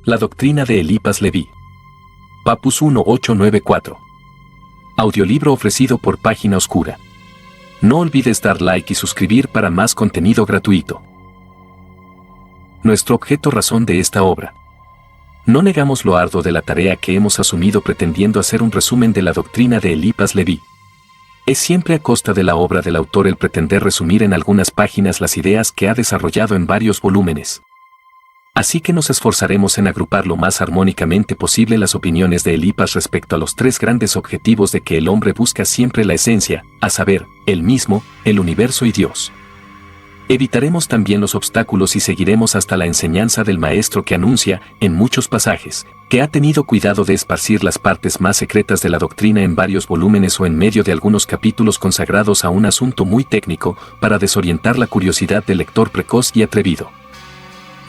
La doctrina de Eliphas Leví. Papus 1894. Audiolibro ofrecido por Página Oscura. No olvides dar like y suscribir para más contenido gratuito. Nuestro objeto razón de esta obra. No negamos lo arduo de la tarea que hemos asumido pretendiendo hacer un resumen de la doctrina de Eliphas Leví. Es siempre a costa de la obra del autor el pretender resumir en algunas páginas las ideas que ha desarrollado en varios volúmenes. Así que nos esforzaremos en agrupar lo más armónicamente posible las opiniones de Eliphas respecto a los tres grandes objetivos de que el hombre busca siempre la esencia, a saber, él mismo, el universo y Dios. Evitaremos también los obstáculos y seguiremos hasta la enseñanza del maestro que anuncia, en muchos pasajes, que ha tenido cuidado de esparcir las partes más secretas de la doctrina en varios volúmenes o en medio de algunos capítulos consagrados a un asunto muy técnico, para desorientar la curiosidad del lector precoz y atrevido.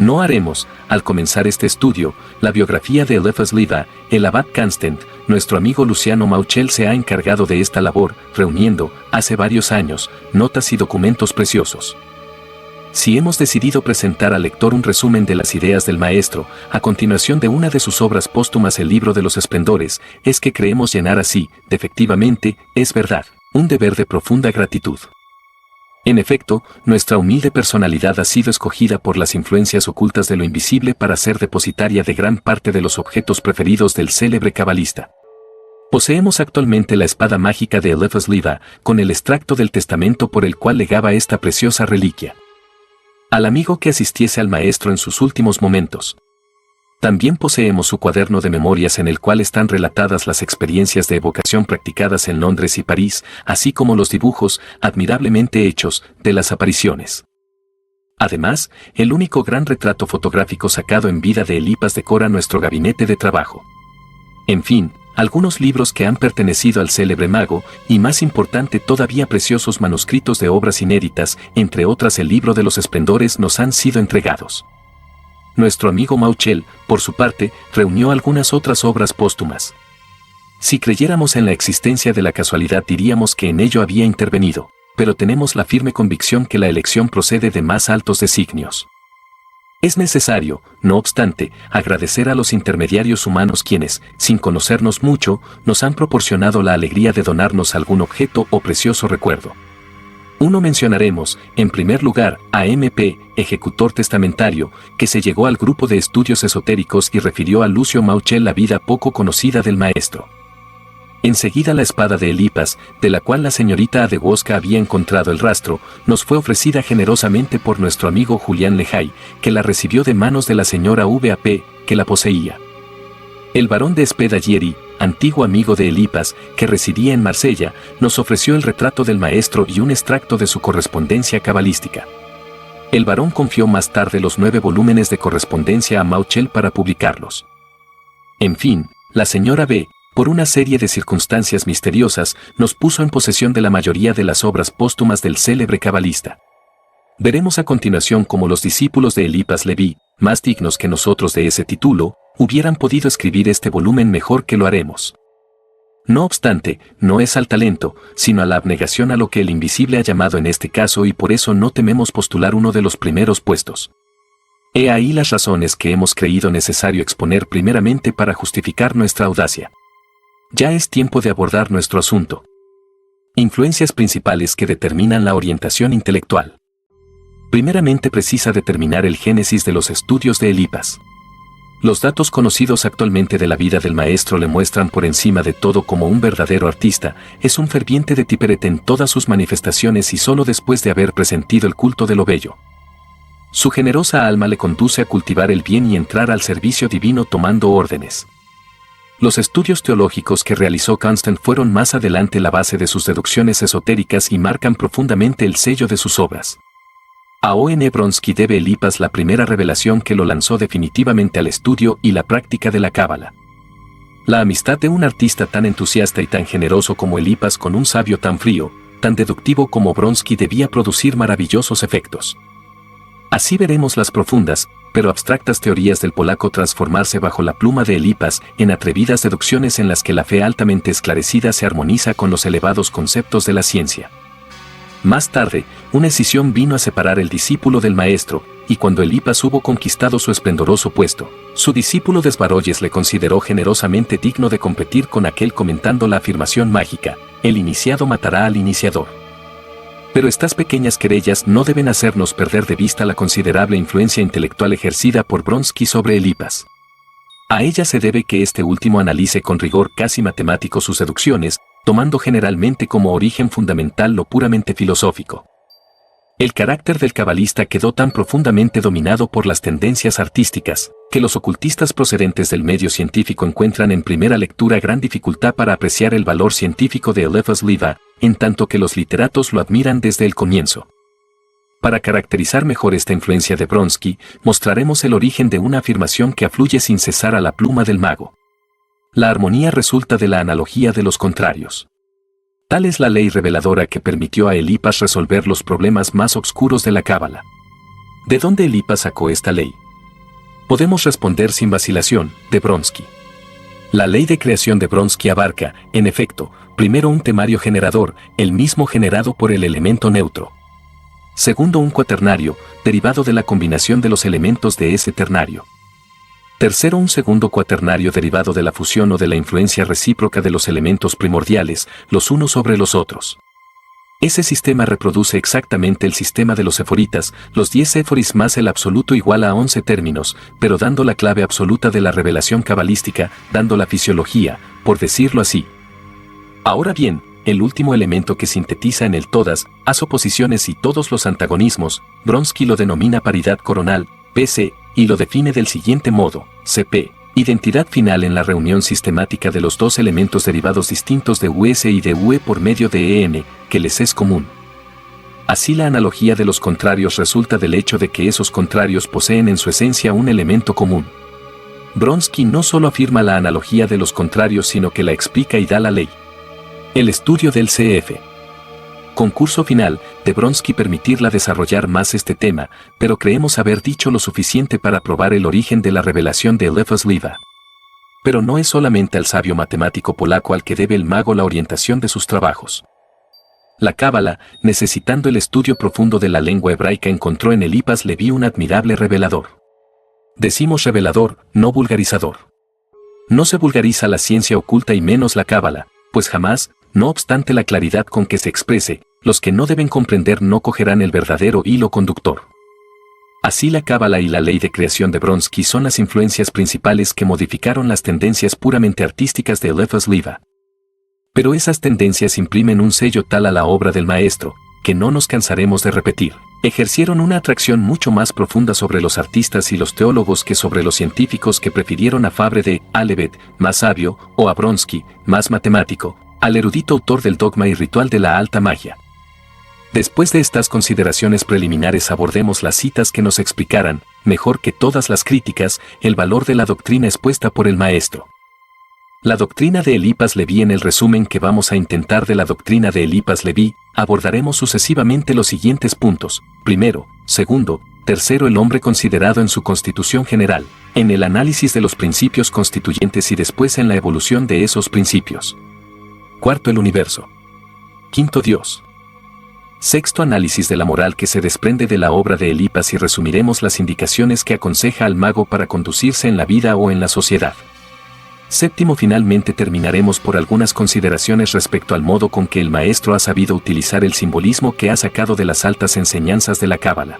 No haremos, al comenzar este estudio, la biografía de Eliphas Leví. El abad Constant, nuestro amigo Luciano Mauchel se ha encargado de esta labor, reuniendo, hace varios años, notas y documentos preciosos. Si hemos decidido presentar al lector un resumen de las ideas del maestro, a continuación de una de sus obras póstumas, el Libro de los Esplendores, es que creemos llenar así, efectivamente, es verdad, un deber de profunda gratitud. En efecto, nuestra humilde personalidad ha sido escogida por las influencias ocultas de lo invisible para ser depositaria de gran parte de los objetos preferidos del célebre cabalista. Poseemos actualmente la espada mágica de Eliphas Leví, con el extracto del testamento por el cual legaba esta preciosa reliquia al amigo que asistiese al maestro en sus últimos momentos. También poseemos su cuaderno de memorias en el cual están relatadas las experiencias de evocación practicadas en Londres y París, así como los dibujos, admirablemente hechos, de las apariciones. Además, el único gran retrato fotográfico sacado en vida de Eliphas decora nuestro gabinete de trabajo. En fin, algunos libros que han pertenecido al célebre mago, y más importante todavía preciosos manuscritos de obras inéditas, entre otras el Libro de los Esplendores, nos han sido entregados. Nuestro amigo Mauchel, por su parte, reunió algunas otras obras póstumas. Si creyéramos en la existencia de la casualidad diríamos que en ello había intervenido, pero tenemos la firme convicción que la elección procede de más altos designios. Es necesario, no obstante, agradecer a los intermediarios humanos quienes, sin conocernos mucho, nos han proporcionado la alegría de donarnos algún objeto o precioso recuerdo. Uno mencionaremos, en primer lugar, a M.P., ejecutor testamentario, que se llegó al grupo de estudios esotéricos y refirió a Lucio Mauchel la vida poco conocida del maestro. Enseguida la espada de Eliphas, de la cual la señorita Adegwoska había encontrado el rastro, nos fue ofrecida generosamente por nuestro amigo Julián Lejay, que la recibió de manos de la señora V.A.P., que la poseía. El barón de Spedagieri, antiguo amigo de Eliphas, que residía en Marsella, nos ofreció el retrato del maestro y un extracto de su correspondencia cabalística. El barón confió más tarde los 9 volúmenes de correspondencia a Mauchel para publicarlos. En fin, la señora B., por una serie de circunstancias misteriosas, nos puso en posesión de la mayoría de las obras póstumas del célebre cabalista. Veremos a continuación cómo los discípulos de Eliphas Leví, más dignos que nosotros de ese título, hubieran podido escribir este volumen mejor que lo haremos. No obstante, no es al talento, sino a la abnegación a lo que el invisible ha llamado en este caso, y por eso no tememos postular uno de los primeros puestos. He ahí las razones que hemos creído necesario exponer primeramente para justificar nuestra audacia. Ya es tiempo de abordar nuestro asunto. Influencias principales que determinan la orientación intelectual. Primeramente precisa determinar el génesis de los estudios de Eliphas. Los datos conocidos actualmente de la vida del maestro le muestran por encima de todo como un verdadero artista, es un ferviente de Tiperet en todas sus manifestaciones y solo después de haber presentido el culto de lo bello. Su generosa alma le conduce a cultivar el bien y entrar al servicio divino tomando órdenes. Los estudios teológicos que realizó Constant fueron más adelante la base de sus deducciones esotéricas y marcan profundamente el sello de sus obras. A O.N. Bronsky debe Eliphas la primera revelación que lo lanzó definitivamente al estudio y la práctica de la cábala. La amistad de un artista tan entusiasta y tan generoso como Eliphas con un sabio tan frío, tan deductivo como Bronsky debía producir maravillosos efectos. Así veremos las profundas, pero abstractas teorías del polaco transformarse bajo la pluma de Eliphas en atrevidas deducciones en las que la fe altamente esclarecida se armoniza con los elevados conceptos de la ciencia. Más tarde, una escisión vino a separar el discípulo del maestro, y cuando Elipas hubo conquistado su esplendoroso puesto, su discípulo Desbarolles le consideró generosamente digno de competir con aquel comentando la afirmación mágica: el iniciado matará al iniciador. Pero estas pequeñas querellas no deben hacernos perder de vista la considerable influencia intelectual ejercida por Vronsky sobre Elipas. A ella se debe que este último analice con rigor casi matemático sus deducciones, tomando generalmente como origen fundamental lo puramente filosófico. El carácter del cabalista quedó tan profundamente dominado por las tendencias artísticas, que los ocultistas procedentes del medio científico encuentran en primera lectura gran dificultad para apreciar el valor científico de Eliphas Levi, en tanto que los literatos lo admiran desde el comienzo. Para caracterizar mejor esta influencia de Vronsky, mostraremos el origen de una afirmación que afluye sin cesar a la pluma del mago. La armonía resulta de la analogía de los contrarios. Tal es la ley reveladora que permitió a Elipas resolver los problemas más oscuros de la cábala. ¿De dónde Elipas sacó esta ley? Podemos responder sin vacilación: de Vronsky. La ley de creación de Vronsky abarca, en efecto, primero un temario generador, el mismo generado por el elemento neutro. Segundo, un cuaternario, derivado de la combinación de los elementos de ese ternario. Tercero, un segundo cuaternario derivado de la fusión o de la influencia recíproca de los elementos primordiales, los unos sobre los otros. Ese sistema reproduce exactamente el sistema de los éforitas, los 10 éforis más el absoluto igual a 11 términos, pero dando la clave absoluta de la revelación cabalística, dando la fisiología, por decirlo así. Ahora bien, el último elemento que sintetiza en el todas, las oposiciones y todos los antagonismos, Vronsky lo denomina paridad coronal, PC, y lo define del siguiente modo: CP, identidad final en la reunión sistemática de los dos elementos derivados distintos de US y de UE por medio de EN, que les es común. Así, la analogía de los contrarios resulta del hecho de que esos contrarios poseen en su esencia un elemento común. Vronsky no solo afirma la analogía de los contrarios, sino que la explica y da la ley. El estudio del CF. Concurso final, de Vronsky permitirla desarrollar más este tema, pero creemos haber dicho lo suficiente para probar el origen de la revelación de Eliphas Levi. Pero no es solamente al sabio matemático polaco al que debe el mago la orientación de sus trabajos. La cábala, necesitando el estudio profundo de la lengua hebraica, encontró en Eliphas Levi un admirable revelador. Decimos revelador, no vulgarizador. No se vulgariza la ciencia oculta y menos la cábala, pues jamás, no obstante la claridad con que se exprese, los que no deben comprender no cogerán el verdadero hilo conductor. Así, la cábala y la ley de creación de Vronsky son las influencias principales que modificaron las tendencias puramente artísticas de Eliphas Levi. Pero esas tendencias imprimen un sello tal a la obra del maestro, que no nos cansaremos de repetir. Ejercieron una atracción mucho más profunda sobre los artistas y los teólogos que sobre los científicos, que prefirieron a Fabre de Alevet, más sabio, o a Vronsky, más matemático, al erudito autor del dogma y ritual de la alta magia. Después de estas consideraciones preliminares, abordemos las citas que nos explicarán, mejor que todas las críticas, el valor de la doctrina expuesta por el maestro. La doctrina de Eliphas Levi. En el resumen que vamos a intentar de la doctrina de Eliphas Levi, abordaremos sucesivamente los siguientes puntos: primero, segundo, tercero, el hombre considerado en su constitución general, en el análisis de los principios constituyentes y después en la evolución de esos principios. Cuarto, el universo. Quinto, Dios. Sexto, análisis de la moral que se desprende de la obra de Eliphas, y resumiremos las indicaciones que aconseja al mago para conducirse en la vida o en la sociedad. Séptimo, finalmente terminaremos por algunas consideraciones respecto al modo con que el maestro ha sabido utilizar el simbolismo que ha sacado de las altas enseñanzas de la cábala.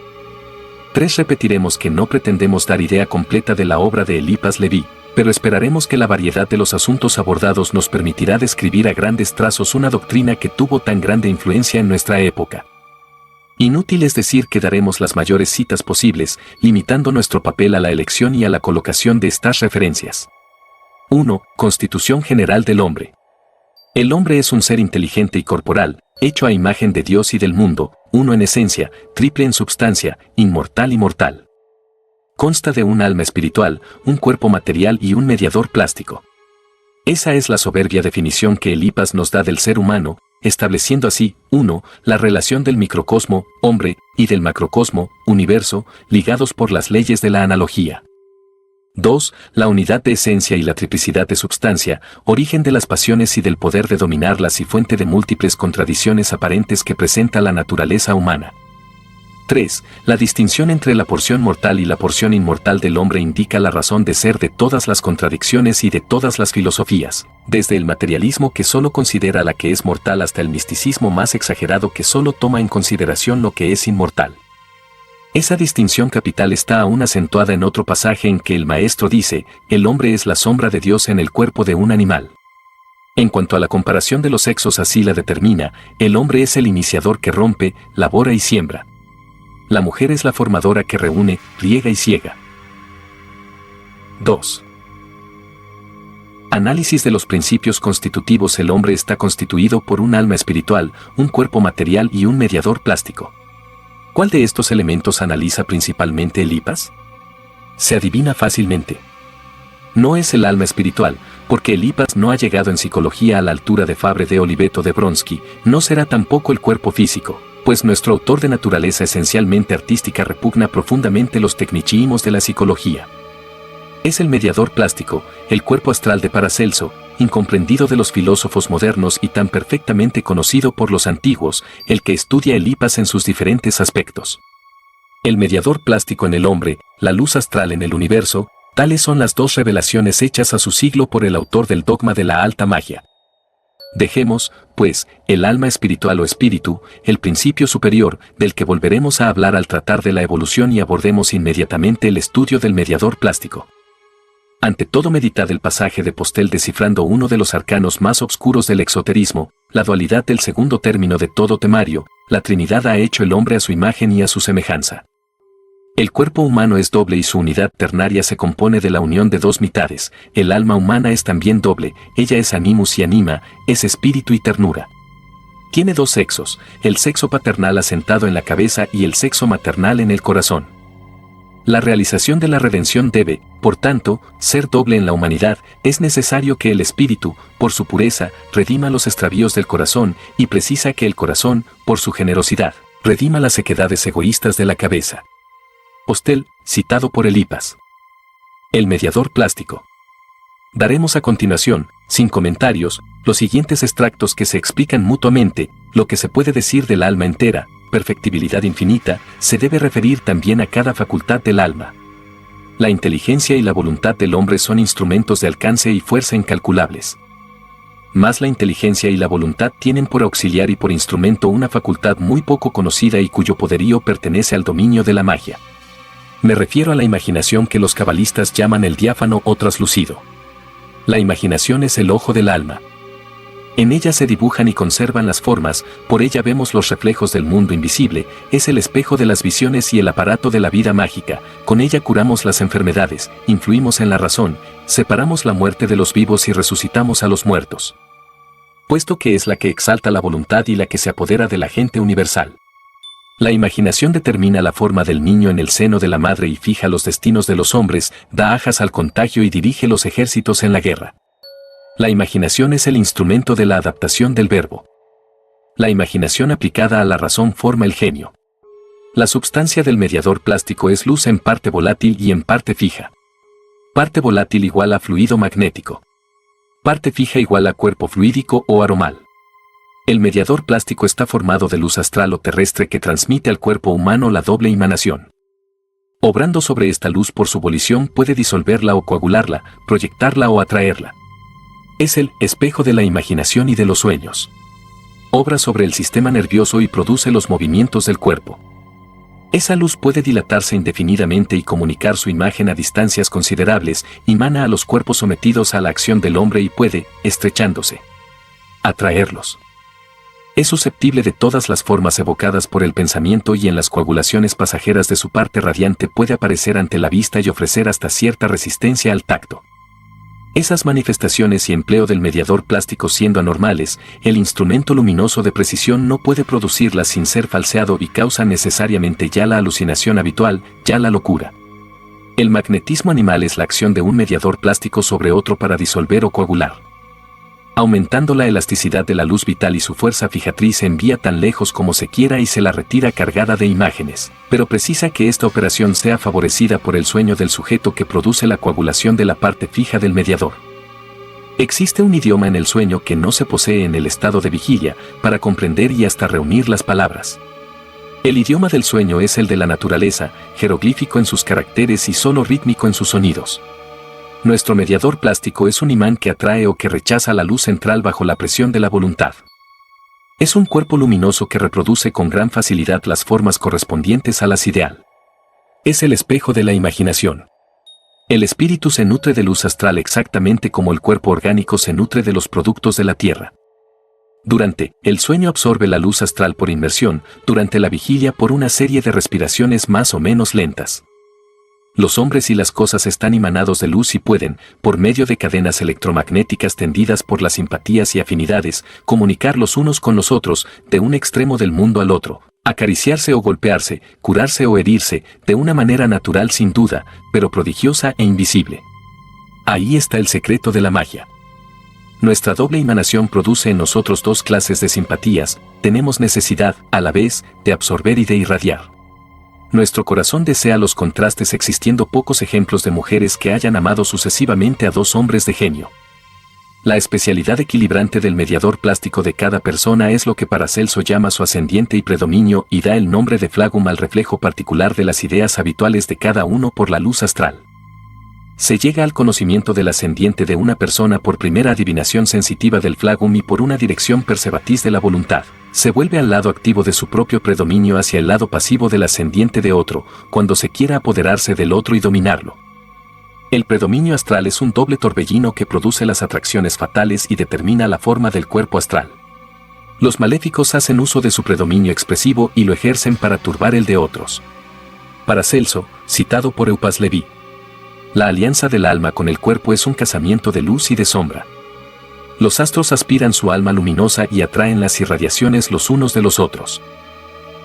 3. Repetiremos que no pretendemos dar idea completa de la obra de Eliphas Levi, pero esperaremos que la variedad de los asuntos abordados nos permitirá describir a grandes trazos una doctrina que tuvo tan grande influencia en nuestra época. Inútil es decir que daremos las mayores citas posibles, limitando nuestro papel a la elección y a la colocación de estas referencias. 1. Constitución general del hombre. El hombre es un ser inteligente y corporal, hecho a imagen de Dios y del mundo, uno en esencia, triple en substancia, inmortal y mortal. Consta de un alma espiritual, un cuerpo material y un mediador plástico. Esa es la soberbia definición que Eliphas nos da del ser humano, estableciendo así: 1. La relación del microcosmo, hombre, y del macrocosmo, universo, ligados por las leyes de la analogía. 2. La unidad de esencia y la triplicidad de substancia, origen de las pasiones y del poder de dominarlas y fuente de múltiples contradicciones aparentes que presenta la naturaleza humana. 3. La distinción entre la porción mortal y la porción inmortal del hombre indica la razón de ser de todas las contradicciones y de todas las filosofías, desde el materialismo que solo considera la que es mortal hasta el misticismo más exagerado que solo toma en consideración lo que es inmortal. Esa distinción capital está aún acentuada en otro pasaje en que el maestro dice, el hombre es la sombra de Dios en el cuerpo de un animal. En cuanto a la comparación de los sexos así la determina, el hombre es el iniciador que rompe, labora y siembra. La mujer es la formadora que reúne, riega y ciega. 2. Análisis de los principios constitutivos. El hombre está constituido por un alma espiritual, un cuerpo material y un mediador plástico. ¿Cuál de estos elementos analiza principalmente el Lipas? Se adivina fácilmente. No es el alma espiritual, porque el Lipas no ha llegado en psicología a la altura de Fabre de Oliveto de Bronsky, no será tampoco el cuerpo físico, pues nuestro autor de naturaleza esencialmente artística repugna profundamente los tecnicismos de la psicología. Es el mediador plástico, el cuerpo astral de Paracelso, incomprendido de los filósofos modernos y tan perfectamente conocido por los antiguos, el que estudia el Lipas en sus diferentes aspectos. El mediador plástico en el hombre, la luz astral en el universo, tales son las dos revelaciones hechas a su siglo por el autor del dogma de la alta magia. Dejemos, pues, el alma espiritual o espíritu, el principio superior, del que volveremos a hablar al tratar de la evolución y abordemos inmediatamente el estudio del mediador plástico. Ante todo meditad el pasaje de Postel descifrando uno de los arcanos más obscuros del exoterismo, la dualidad del segundo término de todo temario, la Trinidad ha hecho el hombre a su imagen y a su semejanza. El cuerpo humano es doble y su unidad ternaria se compone de la unión de dos mitades. El alma humana es también doble, ella es animus y anima, es espíritu y ternura. Tiene dos sexos, el sexo paternal asentado en la cabeza y el sexo maternal en el corazón. La realización de la redención debe, por tanto, ser doble en la humanidad. Es necesario que el espíritu, por su pureza, redima los extravíos del corazón y precisa que el corazón, por su generosidad, redima las sequedades egoístas de la cabeza. Postel, citado por el Lipas. El mediador plástico. Daremos a continuación, sin comentarios, los siguientes extractos que se explican mutuamente. Lo que se puede decir del alma entera, perfectibilidad infinita, se debe referir también a cada facultad del alma. La inteligencia y la voluntad del hombre son instrumentos de alcance y fuerza incalculables. Mas la inteligencia y la voluntad tienen por auxiliar y por instrumento una facultad muy poco conocida y cuyo poderío pertenece al dominio de la magia. Me refiero a la imaginación que los cabalistas llaman el diáfano o traslúcido. La imaginación es el ojo del alma. En ella se dibujan y conservan las formas, por ella vemos los reflejos del mundo invisible, es el espejo de las visiones y el aparato de la vida mágica, con ella curamos las enfermedades, influimos en la razón, separamos la muerte de los vivos y resucitamos a los muertos. Puesto que es la que exalta la voluntad y la que se apodera de la gente universal. La imaginación determina la forma del niño en el seno de la madre y fija los destinos de los hombres, da ajas al contagio y dirige los ejércitos en la guerra. La imaginación es el instrumento de la adaptación del verbo. La imaginación aplicada a la razón forma el genio. La substancia del mediador plástico es luz en parte volátil y en parte fija. Parte volátil igual a fluido magnético. Parte fija igual a cuerpo fluídico o aromal. El mediador plástico está formado de luz astral o terrestre que transmite al cuerpo humano la doble emanación. Obrando sobre esta luz por su volición puede disolverla o coagularla, proyectarla o atraerla. Es el espejo de la imaginación y de los sueños. Obra sobre el sistema nervioso y produce los movimientos del cuerpo. Esa luz puede dilatarse indefinidamente y comunicar su imagen a distancias considerables, emana a los cuerpos sometidos a la acción del hombre y puede, estrechándose, atraerlos. Es susceptible de todas las formas evocadas por el pensamiento y en las coagulaciones pasajeras de su parte radiante puede aparecer ante la vista y ofrecer hasta cierta resistencia al tacto. Esas manifestaciones y empleo del mediador plástico siendo anormales, el instrumento luminoso de precisión no puede producirlas sin ser falseado y causa necesariamente ya la alucinación habitual, ya la locura. El magnetismo animal es la acción de un mediador plástico sobre otro para disolver o coagular. Aumentando la elasticidad de la luz vital y su fuerza fijatriz se envía tan lejos como se quiera y se la retira cargada de imágenes, pero precisa que esta operación sea favorecida por el sueño del sujeto que produce la coagulación de la parte fija del mediador. Existe un idioma en el sueño que no se posee en el estado de vigilia, para comprender y hasta reunir las palabras. El idioma del sueño es el de la naturaleza, jeroglífico en sus caracteres y solo rítmico en sus sonidos. Nuestro mediador plástico es un imán que atrae o que rechaza la luz central bajo la presión de la voluntad. Es un cuerpo luminoso que reproduce con gran facilidad las formas correspondientes a las ideal. Es el espejo de la imaginación. El espíritu se nutre de luz astral exactamente como el cuerpo orgánico se nutre de los productos de la tierra. Durante el sueño absorbe la luz astral por inmersión, durante la vigilia por una serie de respiraciones más o menos lentas. Los hombres y las cosas están emanados de luz y pueden, por medio de cadenas electromagnéticas tendidas por las simpatías y afinidades, comunicar los unos con los otros, de un extremo del mundo al otro, acariciarse o golpearse, curarse o herirse, de una manera natural sin duda, pero prodigiosa e invisible. Ahí está el secreto de la magia. Nuestra doble emanación produce en nosotros dos clases de simpatías, tenemos necesidad, a la vez, de absorber y de irradiar. Nuestro corazón desea los contrastes existiendo pocos ejemplos de mujeres que hayan amado sucesivamente a dos hombres de genio. La especialidad equilibrante del mediador plástico de cada persona es lo que Paracelso llama su ascendiente y predominio y da el nombre de flagum al reflejo particular de las ideas habituales de cada uno por la luz astral. Se llega al conocimiento del ascendiente de una persona por primera adivinación sensitiva del flagum y por una dirección percebatis de la voluntad. Se vuelve al lado activo de su propio predominio hacia el lado pasivo del ascendiente de otro, cuando se quiera apoderarse del otro y dominarlo. El predominio astral es un doble torbellino que produce las atracciones fatales y determina la forma del cuerpo astral. Los maléficos hacen uso de su predominio expresivo y lo ejercen para turbar el de otros. Paracelso, citado por Eupas Leví. La alianza del alma con el cuerpo es un casamiento de luz y de sombra. Los astros aspiran su alma luminosa y atraen las irradiaciones los unos de los otros.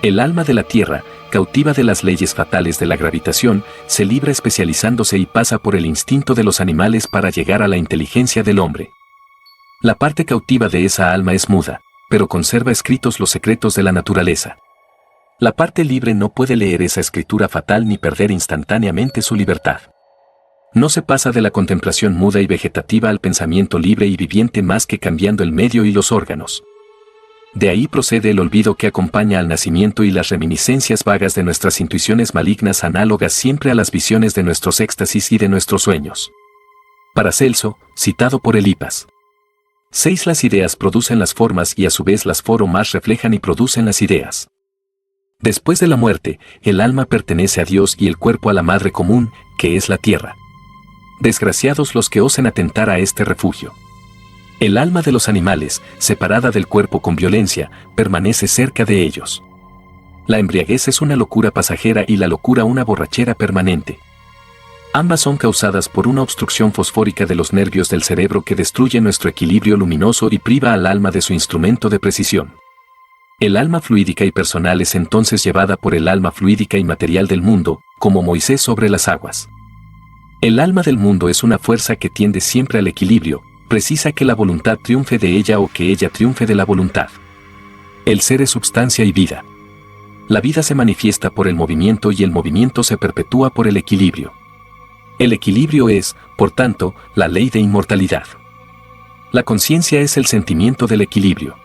El alma de la Tierra, cautiva de las leyes fatales de la gravitación, se libra especializándose y pasa por el instinto de los animales para llegar a la inteligencia del hombre. La parte cautiva de esa alma es muda, pero conserva escritos los secretos de la naturaleza. La parte libre no puede leer esa escritura fatal ni perder instantáneamente su libertad. No se pasa de la contemplación muda y vegetativa al pensamiento libre y viviente más que cambiando el medio y los órganos. De ahí procede el olvido que acompaña al nacimiento y las reminiscencias vagas de nuestras intuiciones malignas análogas siempre a las visiones de nuestros éxtasis y de nuestros sueños. Paracelso, citado por Elipas. 6. Las ideas producen las formas y a su vez las formas reflejan y producen las ideas. Después de la muerte, el alma pertenece a Dios y el cuerpo a la madre común, que es la tierra. Desgraciados los que osen atentar a este refugio. El alma de los animales, separada del cuerpo con violencia, permanece cerca de ellos. La embriaguez es una locura pasajera y la locura una borrachera permanente. Ambas son causadas por una obstrucción fosfórica de los nervios del cerebro que destruye nuestro equilibrio luminoso y priva al alma de su instrumento de precisión. El alma fluídica y personal es entonces llevada por el alma fluídica y material del mundo, como Moisés sobre las aguas. El alma del mundo es una fuerza que tiende siempre al equilibrio, precisa que la voluntad triunfe de ella o que ella triunfe de la voluntad. El ser es substancia y vida. La vida se manifiesta por el movimiento y el movimiento se perpetúa por el equilibrio. El equilibrio es, por tanto, la ley de inmortalidad. La conciencia es el sentimiento del equilibrio.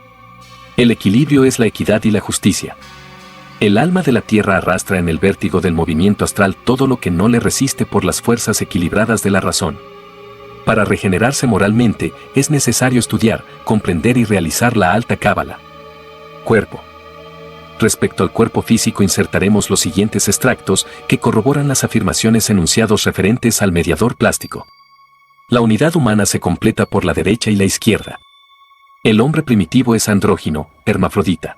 El equilibrio es la equidad y la justicia. El alma de la tierra arrastra en el vértigo del movimiento astral todo lo que no le resiste por las fuerzas equilibradas de la razón. Para regenerarse moralmente, es necesario estudiar, comprender y realizar la alta cábala. Cuerpo. Respecto al cuerpo físico insertaremos los siguientes extractos que corroboran las afirmaciones enunciados referentes al mediador plástico. La unidad humana se completa por la derecha y la izquierda. El hombre primitivo es andrógino, hermafrodita.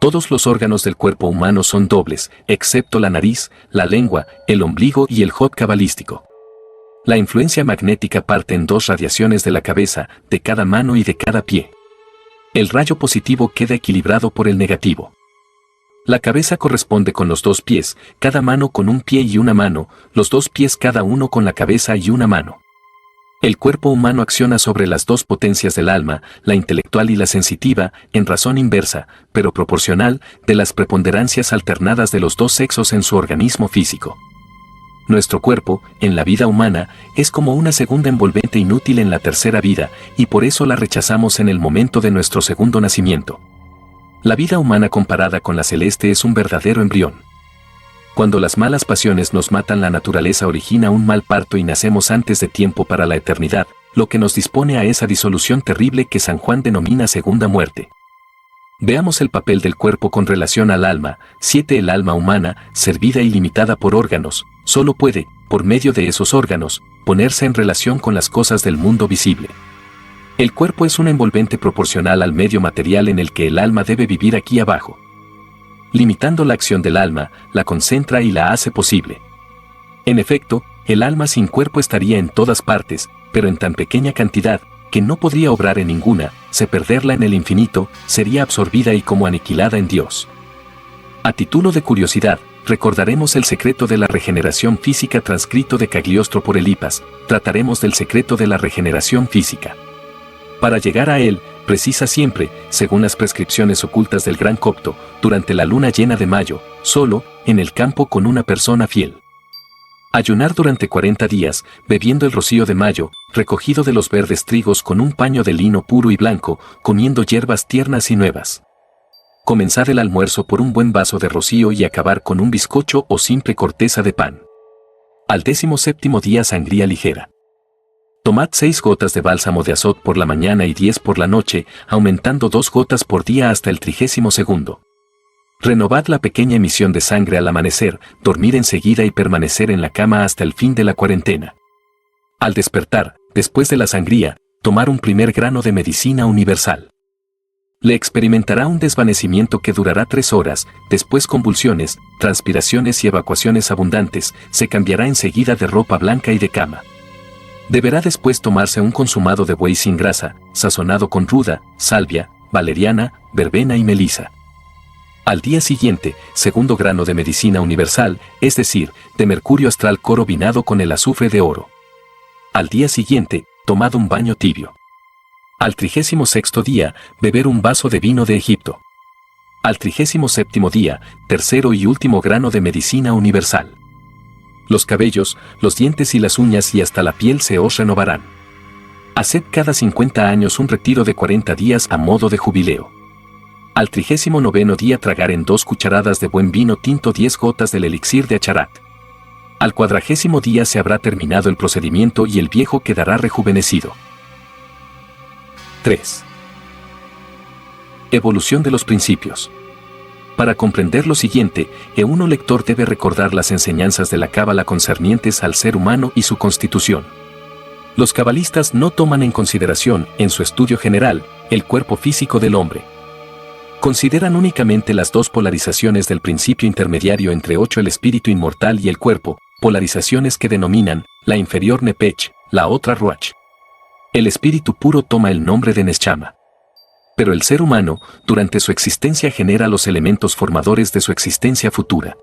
Todos los órganos del cuerpo humano son dobles, excepto la nariz, la lengua, el ombligo y el jod cabalístico. La influencia magnética parte en dos radiaciones de la cabeza, de cada mano y de cada pie. El rayo positivo queda equilibrado por el negativo. La cabeza corresponde con los dos pies, cada mano con un pie y una mano, los dos pies cada uno con la cabeza y una mano. El cuerpo humano acciona sobre las dos potencias del alma, la intelectual y la sensitiva, en razón inversa, pero proporcional, de las preponderancias alternadas de los dos sexos en su organismo físico. Nuestro cuerpo, en la vida humana, es como una segunda envolvente inútil en la tercera vida, y por eso la rechazamos en el momento de nuestro segundo nacimiento. La vida humana comparada con la celeste es un verdadero embrión. Cuando las malas pasiones nos matan, la naturaleza origina un mal parto y nacemos antes de tiempo para la eternidad, lo que nos dispone a esa disolución terrible que San Juan denomina segunda muerte. Veamos el papel del cuerpo con relación al alma. 7. El alma humana, servida y limitada por órganos, solo puede, por medio de esos órganos, ponerse en relación con las cosas del mundo visible. El cuerpo es un envolvente proporcional al medio material en el que el alma debe vivir aquí abajo. Limitando la acción del alma, la concentra y la hace posible. En efecto, el alma sin cuerpo estaría en todas partes, pero en tan pequeña cantidad, que no podría obrar en ninguna, se perderla en el infinito, sería absorbida y como aniquilada en Dios. A título de curiosidad, recordaremos el secreto de la regeneración física transcrito de Cagliostro por Elipas. Trataremos del secreto de la regeneración física. Para llegar a él, precisa siempre, según las prescripciones ocultas del Gran Copto, durante la luna llena de mayo, solo, en el campo con una persona fiel. Ayunar durante 40 días, bebiendo el rocío de mayo, recogido de los verdes trigos con un paño de lino puro y blanco, comiendo hierbas tiernas y nuevas. Comenzar el almuerzo por un buen vaso de rocío y acabar con un bizcocho o simple corteza de pan. Al 17º día, sangría ligera. Tomad 6 gotas de bálsamo de azot por la mañana y 10 por la noche, aumentando 2 gotas por día hasta el 32º. Renovad la pequeña emisión de sangre al amanecer, dormir enseguida y permanecer en la cama hasta el fin de la cuarentena. Al despertar, después de la sangría, tomar un primer grano de medicina universal. Le experimentará un desvanecimiento que durará 3 horas, después convulsiones, transpiraciones y evacuaciones abundantes, se cambiará enseguida de ropa blanca y de cama. Deberá después tomarse un consumado de buey sin grasa, sazonado con ruda, salvia, valeriana, verbena y melisa. Al día siguiente, segundo grano de medicina universal, es decir, de mercurio astral combinado con el azufre de oro. Al día siguiente, tomad un baño tibio. Al 36º día, beber un vaso de vino de Egipto. Al 37º día, tercero y último grano de medicina universal. Los cabellos, los dientes y las uñas y hasta la piel se os renovarán. Haced cada 50 años un retiro de 40 días a modo de jubileo. Al 39º día tragar en 2 cucharadas de buen vino tinto 10 gotas del elixir de Acharat. Al 40º día se habrá terminado el procedimiento y el viejo quedará rejuvenecido. 3. Evolución de los principios. Para comprender lo siguiente, uno lector debe recordar las enseñanzas de la cábala concernientes al ser humano y su constitución. Los cabalistas no toman en consideración, en su estudio general, el cuerpo físico del hombre. Consideran únicamente las 2 polarizaciones del principio intermediario entre 8, el espíritu inmortal y el cuerpo, polarizaciones que denominan, la inferior Nepech, la otra Ruach. El espíritu puro toma el nombre de Neschama. Pero el ser humano, durante su existencia genera los elementos formadores de su existencia futura.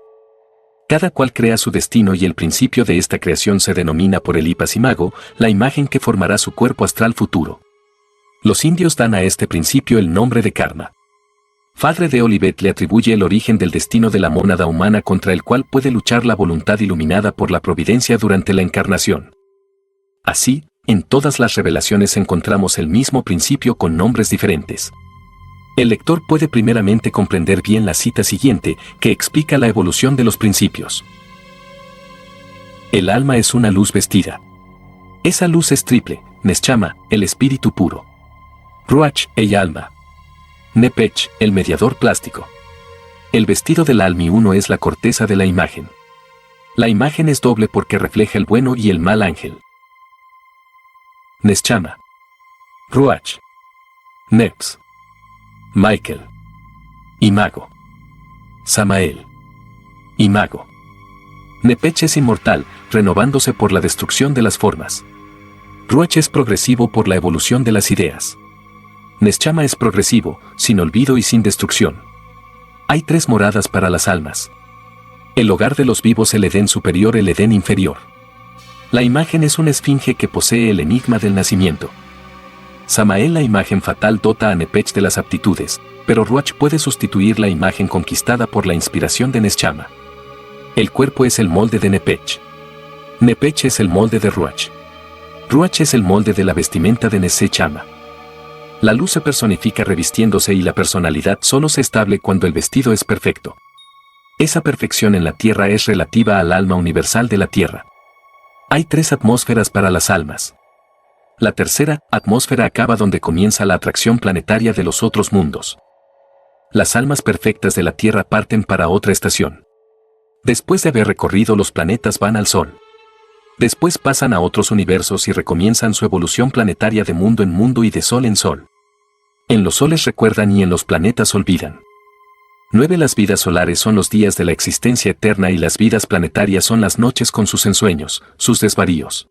Cada cual crea su destino y el principio de esta creación se denomina por Elipas Imago, la imagen que formará su cuerpo astral futuro. Los indios dan a este principio el nombre de karma. Padre de Olivet le atribuye el origen del destino de la mónada humana contra el cual puede luchar la voluntad iluminada por la providencia durante la encarnación. Así, en todas las revelaciones encontramos el mismo principio con nombres diferentes. El lector puede primeramente comprender bien la cita siguiente, que explica la evolución de los principios. El alma es una luz vestida. Esa luz es triple, Neschama, el espíritu puro. Ruach, el alma. Nepech, el mediador plástico. El vestido del almi uno es la corteza de la imagen. La imagen es doble porque refleja el bueno y el mal ángel. Neschama. Ruach. Nex. Michael. Imago. Samael. Imago. Nepech es inmortal, renovándose por la destrucción de las formas. Ruach es progresivo por la evolución de las ideas. Neschama es progresivo, sin olvido y sin destrucción. Hay 3 moradas para las almas. El hogar de los vivos, el Edén superior, el Edén inferior. La imagen es una esfinge que posee el enigma del nacimiento. Samael, la imagen fatal, dota a Nepech de las aptitudes, pero Ruach puede sustituir la imagen conquistada por la inspiración de Neschama. El cuerpo es el molde de Nepech. Nepech es el molde de Ruach. Ruach es el molde de la vestimenta de Neschama. La luz se personifica revistiéndose y la personalidad solo se estable cuando el vestido es perfecto. Esa perfección en la Tierra es relativa al alma universal de la Tierra. Hay 3 atmósferas para las almas. La tercera atmósfera acaba donde comienza la atracción planetaria de los otros mundos. Las almas perfectas de la Tierra parten para otra estación. Después de haber recorrido los planetas van al Sol. Después pasan a otros universos y recomienzan su evolución planetaria de mundo en mundo y de sol en sol. En los soles recuerdan y en los planetas olvidan. 9 Las vidas solares son los días de la existencia eterna y las vidas planetarias son las noches con sus ensueños, sus desvaríos.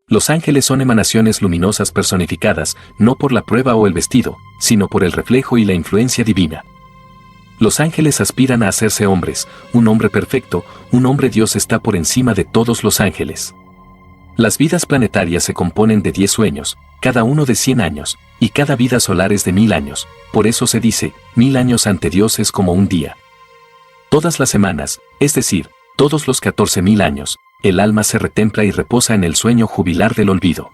Los ángeles son emanaciones luminosas personificadas, no por la prueba o el vestido, sino por el reflejo y la influencia divina. Los ángeles aspiran a hacerse hombres, un hombre perfecto, un hombre Dios está por encima de todos los ángeles. Las vidas planetarias se componen de 10 sueños, cada uno de 100 años, y cada vida solar es de 1000 años, por eso se dice, 1000 años ante Dios es como un día. Todas las semanas, es decir, todos los 14.000 años, el alma se retempla y reposa en el sueño jubilar del olvido.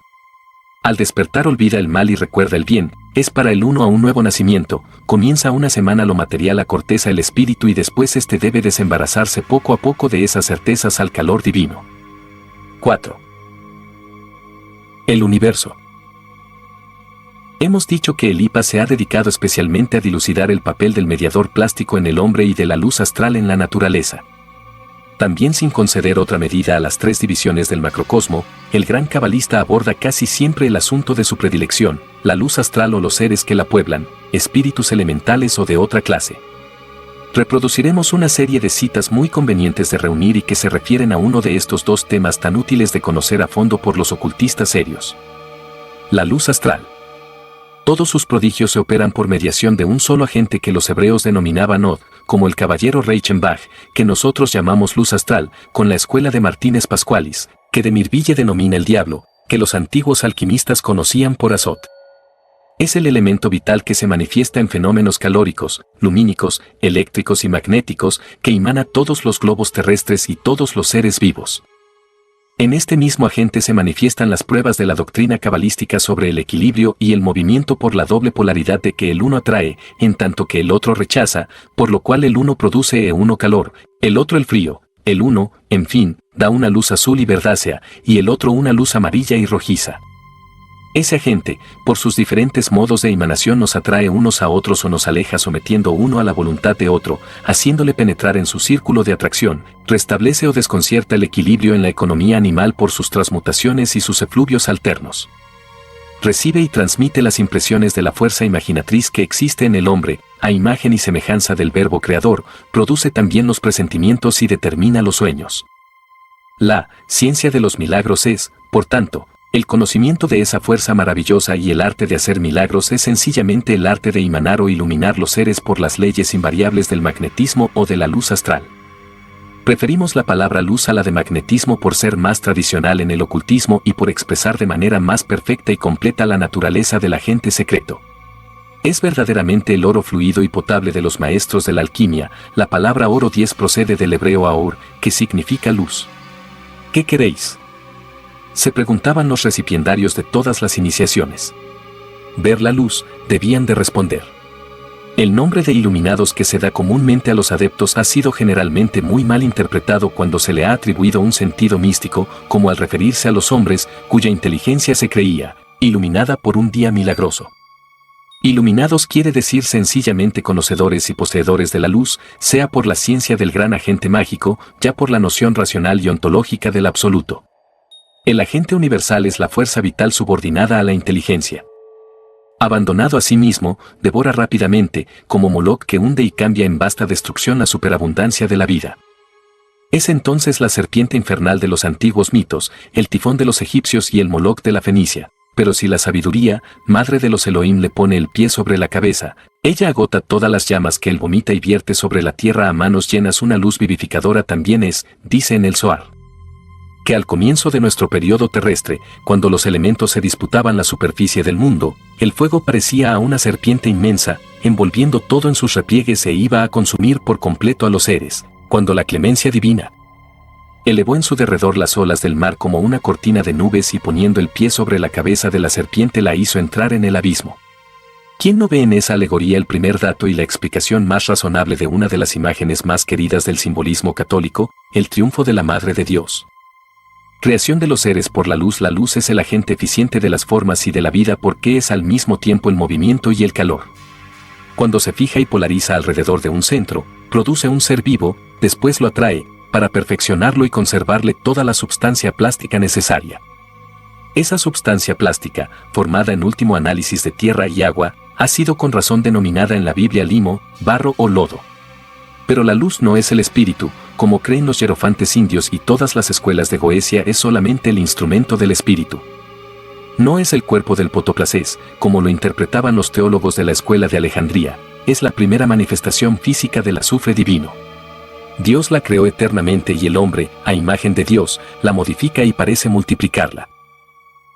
Al despertar olvida el mal y recuerda el bien, es para el uno a un nuevo nacimiento, comienza una semana lo material a corteza el espíritu y después este debe desembarazarse poco a poco de esas certezas al calor divino. 4. El universo. Hemos dicho que el IPA se ha dedicado especialmente a dilucidar el papel del mediador plástico en el hombre y de la luz astral en la naturaleza. También sin conceder otra medida a las 3 divisiones del macrocosmo, el gran cabalista aborda casi siempre el asunto de su predilección, la luz astral o los seres que la pueblan, espíritus elementales o de otra clase. Reproduciremos una serie de citas muy convenientes de reunir y que se refieren a uno de estos 2 temas tan útiles de conocer a fondo por los ocultistas serios. La luz astral. Todos sus prodigios se operan por mediación de un solo agente que los hebreos denominaban Od, como el caballero Reichenbach, que nosotros llamamos luz astral, con la escuela de Martínez Pascualis, que de Mirville denomina el diablo, que los antiguos alquimistas conocían por azot. Es el elemento vital que se manifiesta en fenómenos calóricos, lumínicos, eléctricos y magnéticos, que emana todos los globos terrestres y todos los seres vivos. En este mismo agente se manifiestan las pruebas de la doctrina cabalística sobre el equilibrio y el movimiento por la doble polaridad de que el uno atrae, en tanto que el otro rechaza, por lo cual el uno produce calor, el otro el frío, el uno, en fin, da una luz azul y verdácea, y el otro una luz amarilla y rojiza. Ese agente, por sus diferentes modos de emanación nos atrae unos a otros o nos aleja sometiendo uno a la voluntad de otro, haciéndole penetrar en su círculo de atracción, restablece o desconcierta el equilibrio en la economía animal por sus transmutaciones y sus efluvios alternos. Recibe y transmite las impresiones de la fuerza imaginatriz que existe en el hombre, a imagen y semejanza del verbo creador, produce también los presentimientos y determina los sueños. La ciencia de los milagros es, por tanto, el conocimiento de esa fuerza maravillosa y el arte de hacer milagros es sencillamente el arte de emanar o iluminar los seres por las leyes invariables del magnetismo o de la luz astral. Preferimos la palabra luz a la de magnetismo por ser más tradicional en el ocultismo y por expresar de manera más perfecta y completa la naturaleza del agente secreto. Es verdaderamente el oro fluido y potable de los maestros de la alquimia. La palabra oro 10 procede del hebreo aur, que significa luz. ¿Qué queréis?, se preguntaban los recipiendarios de todas las iniciaciones. Ver la luz, debían de responder. El nombre de iluminados que se da comúnmente a los adeptos ha sido generalmente muy mal interpretado cuando se le ha atribuido un sentido místico, como al referirse a los hombres cuya inteligencia se creía iluminada por un día milagroso. Iluminados quiere decir sencillamente conocedores y poseedores de la luz, sea por la ciencia del gran agente mágico, ya por la noción racional y ontológica del absoluto. El agente universal es la fuerza vital subordinada a la inteligencia. Abandonado a sí mismo, devora rápidamente, como Moloch que hunde y cambia en vasta destrucción la superabundancia de la vida. Es entonces la serpiente infernal de los antiguos mitos, el tifón de los egipcios y el Moloch de la Fenicia. Pero si la sabiduría, madre de los Elohim, le pone el pie sobre la cabeza, ella agota todas las llamas que él vomita y vierte sobre la tierra a manos llenas. Una luz vivificadora también es, dice en el Zohar, que al comienzo de nuestro periodo terrestre, cuando los elementos se disputaban la superficie del mundo, el fuego parecía a una serpiente inmensa, envolviendo todo en sus repliegues e iba a consumir por completo a los seres, cuando la clemencia divina elevó en su derredor las olas del mar como una cortina de nubes y poniendo el pie sobre la cabeza de la serpiente la hizo entrar en el abismo. ¿Quién no ve en esa alegoría el primer dato y la explicación más razonable de una de las imágenes más queridas del simbolismo católico, el triunfo de la Madre de Dios? Creación de los seres por la luz es el agente eficiente de las formas y de la vida porque es al mismo tiempo el movimiento y el calor. Cuando se fija y polariza alrededor de un centro, produce un ser vivo, después lo atrae, para perfeccionarlo y conservarle toda la substancia plástica necesaria. Esa substancia plástica, formada en último análisis de tierra y agua, ha sido con razón denominada en la Biblia limo, barro o lodo. Pero la luz no es el espíritu, como creen los hierofantes indios y todas las escuelas de Goecia es solamente el instrumento del espíritu. No es el cuerpo del Potoplasés, como lo interpretaban los teólogos de la escuela de Alejandría, es la primera manifestación física del azufre divino. Dios la creó eternamente y el hombre, a imagen de Dios, la modifica y parece multiplicarla.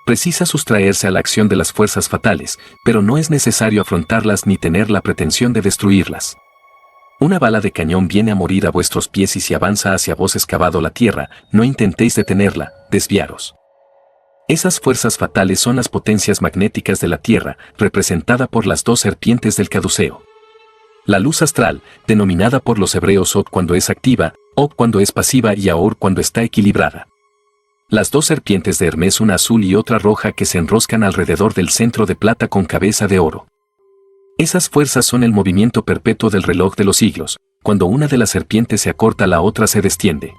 Precisa sustraerse a la acción de las fuerzas fatales, pero no es necesario afrontarlas ni tener la pretensión de destruirlas. Una bala de cañón viene a morir a vuestros pies y si avanza hacia vos excavado la tierra, no intentéis detenerla, desviaros. Esas fuerzas fatales son las potencias magnéticas de la Tierra, representada por las dos serpientes del caduceo. La luz astral, denominada por los hebreos Od cuando es activa, Ob cuando es pasiva y Aor cuando está equilibrada. Las dos serpientes de Hermes, una azul y otra roja que se enroscan alrededor del centro de plata con cabeza de oro. Esas fuerzas son el movimiento perpetuo del reloj de los siglos, cuando una de las serpientes se acorta la otra se destiende.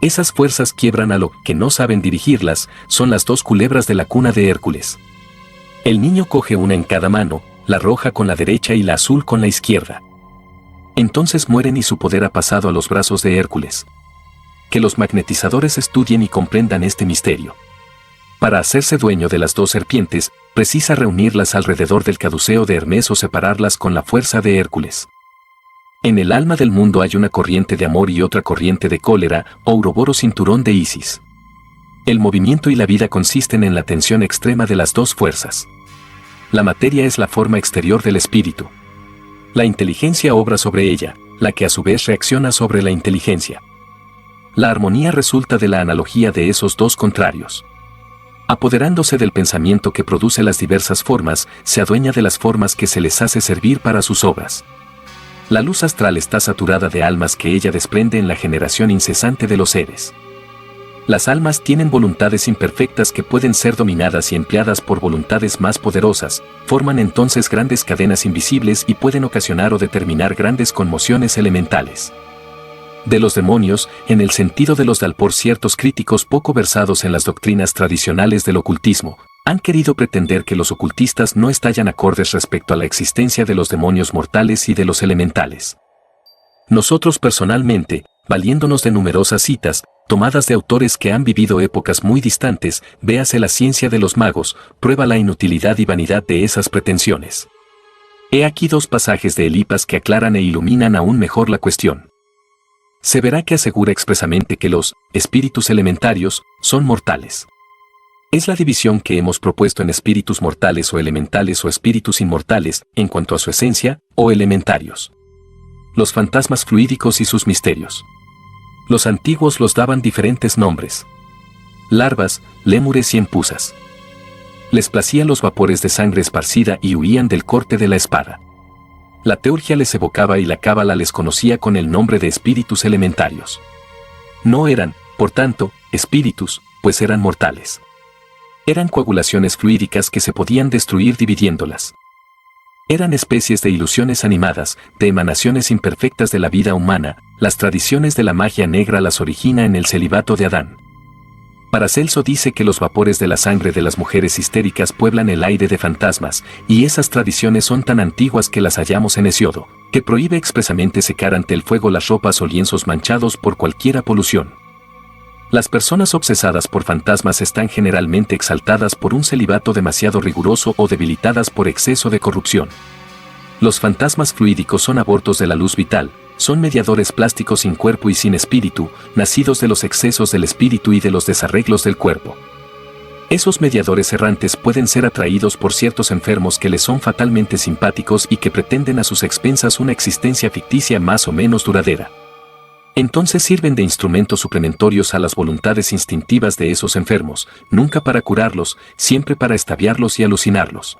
Esas fuerzas quiebran a lo que no saben dirigirlas, son las dos culebras de la cuna de Hércules. El niño coge una en cada mano, la roja con la derecha y la azul con la izquierda. Entonces mueren y su poder ha pasado a los brazos de Hércules. Que los magnetizadores estudien y comprendan este misterio. Para hacerse dueño de las dos serpientes, precisa reunirlas alrededor del caduceo de Hermes o separarlas con la fuerza de Hércules. En el alma del mundo hay una corriente de amor y otra corriente de cólera, o Ouroboros cinturón de Isis. El movimiento y la vida consisten en la tensión extrema de las dos fuerzas. La materia es la forma exterior del espíritu. La inteligencia obra sobre ella, la que a su vez reacciona sobre la inteligencia. La armonía resulta de la analogía de esos dos contrarios. Apoderándose del pensamiento que produce las diversas formas, se adueña de las formas que se les hace servir para sus obras. La luz astral está saturada de almas que ella desprende en la generación incesante de los seres. Las almas tienen voluntades imperfectas que pueden ser dominadas y empleadas por voluntades más poderosas, forman entonces grandes cadenas invisibles y pueden ocasionar o determinar grandes conmociones elementales. De los demonios, en el sentido de los Dalpor, ciertos críticos poco versados en las doctrinas tradicionales del ocultismo, han querido pretender que los ocultistas no estallan acordes respecto a la existencia de los demonios mortales y de los elementales. Nosotros personalmente, valiéndonos de numerosas citas, tomadas de autores que han vivido épocas muy distantes, véase La ciencia de los magos, prueba la inutilidad y vanidad de esas pretensiones. He aquí dos pasajes de Elipas que aclaran e iluminan aún mejor la cuestión. Se verá que asegura expresamente que los espíritus elementarios son mortales. Es la división que hemos propuesto en espíritus mortales o elementales o espíritus inmortales, en cuanto a su esencia, o elementarios. Los fantasmas fluídicos y sus misterios. Los antiguos los daban diferentes nombres. Larvas, lémures y empuzas. Les placían los vapores de sangre esparcida y huían del corte de la espada. La teurgia les evocaba y la cábala les conocía con el nombre de espíritus elementarios. No eran, por tanto, espíritus, pues eran mortales. Eran coagulaciones fluídicas que se podían destruir dividiéndolas. Eran especies de ilusiones animadas, de emanaciones imperfectas de la vida humana. Las tradiciones de la magia negra las origina en el celibato de Adán. Paracelso dice que los vapores de la sangre de las mujeres histéricas pueblan el aire de fantasmas, y esas tradiciones son tan antiguas que las hallamos en Hesiodo, que prohíbe expresamente secar ante el fuego las ropas o lienzos manchados por cualquier polución. Las personas obsesadas por fantasmas están generalmente exaltadas por un celibato demasiado riguroso o debilitadas por exceso de corrupción. Los fantasmas fluídicos son abortos de la luz vital, son mediadores plásticos sin cuerpo y sin espíritu, nacidos de los excesos del espíritu y de los desarreglos del cuerpo. Esos mediadores errantes pueden ser atraídos por ciertos enfermos que les son fatalmente simpáticos y que pretenden a sus expensas una existencia ficticia más o menos duradera. Entonces sirven de instrumentos suplementorios a las voluntades instintivas de esos enfermos, nunca para curarlos, siempre para extraviarlos y alucinarlos.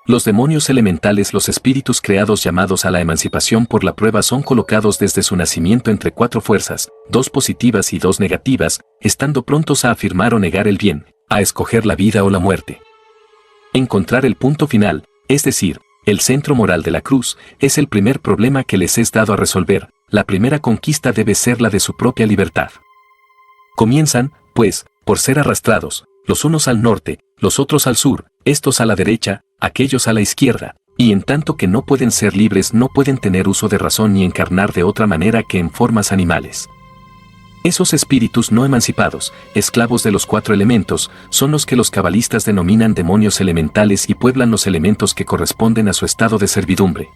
Los demonios elementales, los espíritus creados llamados a la emancipación por la prueba, son colocados desde su nacimiento entre 4 fuerzas, 2 positivas y 2 negativas, estando prontos a afirmar o negar el bien, a escoger la vida o la muerte. Encontrar el punto final, es decir, el centro moral de la cruz, es el primer problema que les es dado a resolver. La primera conquista debe ser la de su propia libertad. Comienzan, pues, por ser arrastrados, los unos al norte, los otros al sur, estos a la derecha, aquellos a la izquierda, y en tanto que no pueden ser libres, no pueden tener uso de razón ni encarnar de otra manera que en formas animales. Esos espíritus no emancipados, esclavos de los 4 elementos, son los que los cabalistas denominan demonios elementales y pueblan los elementos que corresponden a su estado de servidumbre.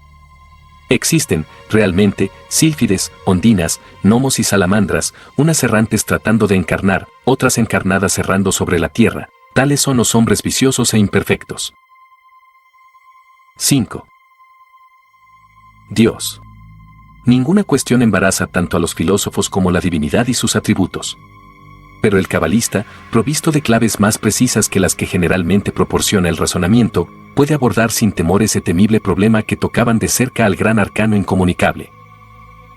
Existen, realmente, sílfides, ondinas, gnomos y salamandras, unas errantes tratando de encarnar, otras encarnadas errando sobre la tierra. Tales son los hombres viciosos e imperfectos. 5. Dios. Ninguna cuestión embaraza tanto a los filósofos como la divinidad y sus atributos. Pero el cabalista, provisto de claves más precisas que las que generalmente proporciona el razonamiento, puede abordar sin temor ese temible problema que tocaban de cerca al gran arcano incomunicable.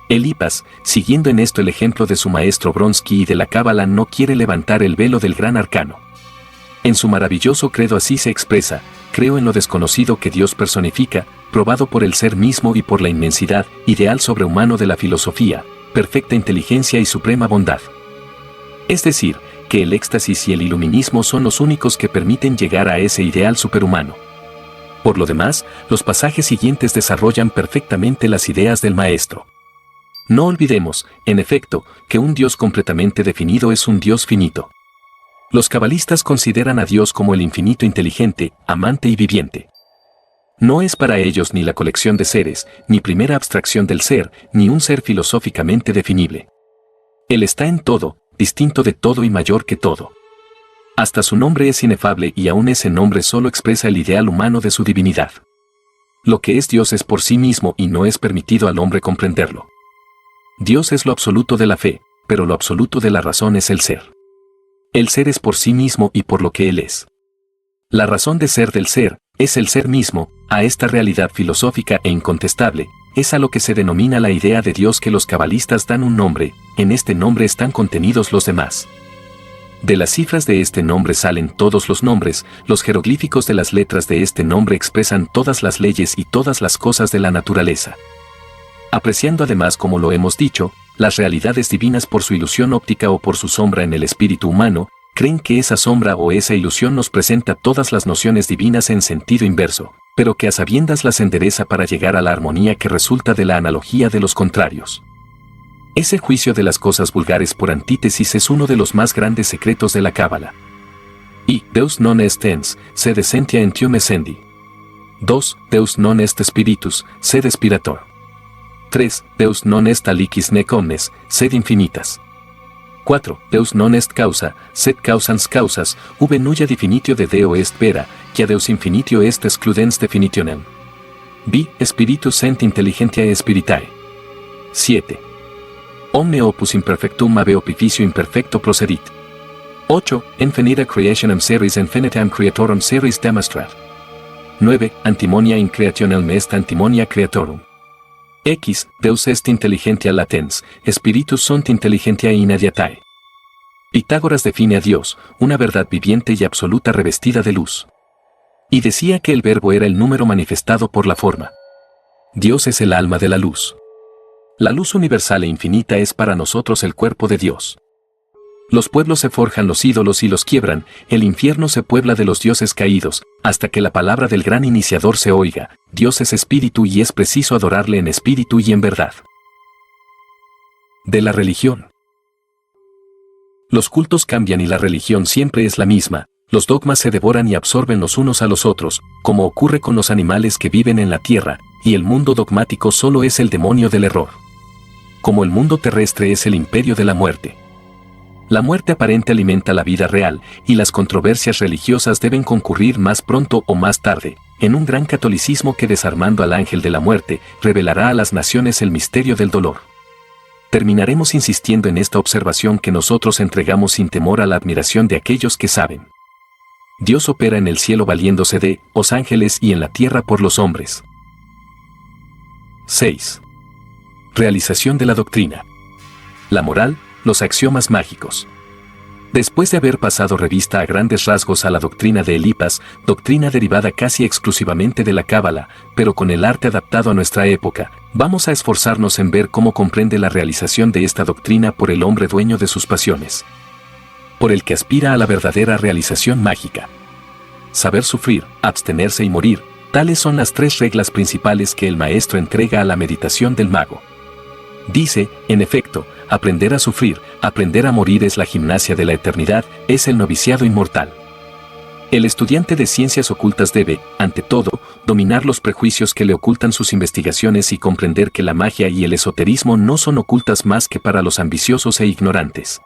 Elipas, siguiendo en esto el ejemplo de su maestro Bronsky y de la cábala, no quiere levantar el velo del gran arcano. En su maravilloso credo así se expresa: creo en lo desconocido que Dios personifica, probado por el ser mismo y por la inmensidad, ideal sobrehumano de la filosofía, perfecta inteligencia y suprema bondad. Es decir, que el éxtasis y el iluminismo son los únicos que permiten llegar a ese ideal superhumano. Por lo demás, los pasajes siguientes desarrollan perfectamente las ideas del maestro. No olvidemos, en efecto, que un Dios completamente definido es un Dios finito. Los cabalistas consideran a Dios como el infinito inteligente, amante y viviente. No es para ellos ni la colección de seres, ni primera abstracción del ser, ni un ser filosóficamente definible. Él está en todo, distinto de todo y mayor que todo. Hasta su nombre es inefable y aún ese nombre solo expresa el ideal humano de su divinidad. Lo que es Dios es por sí mismo y no es permitido al hombre comprenderlo. Dios es lo absoluto de la fe, pero lo absoluto de la razón es el ser. El ser es por sí mismo y por lo que Él es. La razón de ser del ser, es el ser mismo. A esta realidad filosófica e incontestable, es a lo que se denomina la idea de Dios que los cabalistas dan un nombre. En este nombre están contenidos los demás. De las cifras de este nombre salen todos los nombres, los jeroglíficos de las letras de este nombre expresan todas las leyes y todas las cosas de la naturaleza. Apreciando además, como lo hemos dicho, las realidades divinas por su ilusión óptica o por su sombra en el espíritu humano, creen que esa sombra o esa ilusión nos presenta todas las nociones divinas en sentido inverso, pero que a sabiendas las endereza para llegar a la armonía que resulta de la analogía de los contrarios. Ese juicio de las cosas vulgares por antítesis es uno de los más grandes secretos de la cábala. Y Deus non est ens, sed essentia entium essendi. 2. Deus non est spiritus, sed spirator. 3. Deus non est aliquis nec omnes, sed infinitas. 4. Deus non est causa, sed causans causas, ubi nulla definitio de Deo est vera, quia Deus infinitio est excludens definitionem. B. Spiritus ent intelligentiae spiritae. 7. Omne opus imperfectum ab opificio imperfecto procedit. 8. Infinita creationem seris infinitam creatorum seris demonstrat. 9. Antimonia in creationem est antimonia creatorum. X. Deus est intelligentia latens, spiritus sunt intelligentiae inadiatae. Pitágoras define a Dios, una verdad viviente y absoluta revestida de luz. Y decía que el verbo era el número manifestado por la forma. Dios es el alma de la luz. La luz universal e infinita es para nosotros el cuerpo de Dios. Los pueblos se forjan los ídolos y los quiebran, el infierno se puebla de los dioses caídos, hasta que la palabra del gran iniciador se oiga: Dios es espíritu y es preciso adorarle en espíritu y en verdad. De la religión. Los cultos cambian y la religión siempre es la misma, los dogmas se devoran y absorben los unos a los otros, como ocurre con los animales que viven en la tierra, y el mundo dogmático solo es el demonio del error. Como el mundo terrestre es el imperio de la muerte. La muerte aparente alimenta la vida real, y las controversias religiosas deben concurrir más pronto o más tarde, en un gran catolicismo que, desarmando al ángel de la muerte, revelará a las naciones el misterio del dolor. Terminaremos insistiendo en esta observación que nosotros entregamos sin temor a la admiración de aquellos que saben. Dios opera en el cielo valiéndose de los ángeles y en la tierra por los hombres. 6. Realización de la doctrina. La moral, los axiomas mágicos. Después de haber pasado revista a grandes rasgos a la doctrina de Elipas, doctrina derivada casi exclusivamente de la Cábala, pero con el arte adaptado a nuestra época, vamos a esforzarnos en ver cómo comprende la realización de esta doctrina por el hombre dueño de sus pasiones. Por el que aspira a la verdadera realización mágica. Saber sufrir, abstenerse y morir, tales son las 3 reglas principales que el maestro entrega a la meditación del mago. Dice, en efecto, aprender a sufrir, aprender a morir es la gimnasia de la eternidad, es el noviciado inmortal. El estudiante de ciencias ocultas debe, ante todo, dominar los prejuicios que le ocultan sus investigaciones y comprender que la magia y el esoterismo no son ocultas más que para los ambiciosos e ignorantes.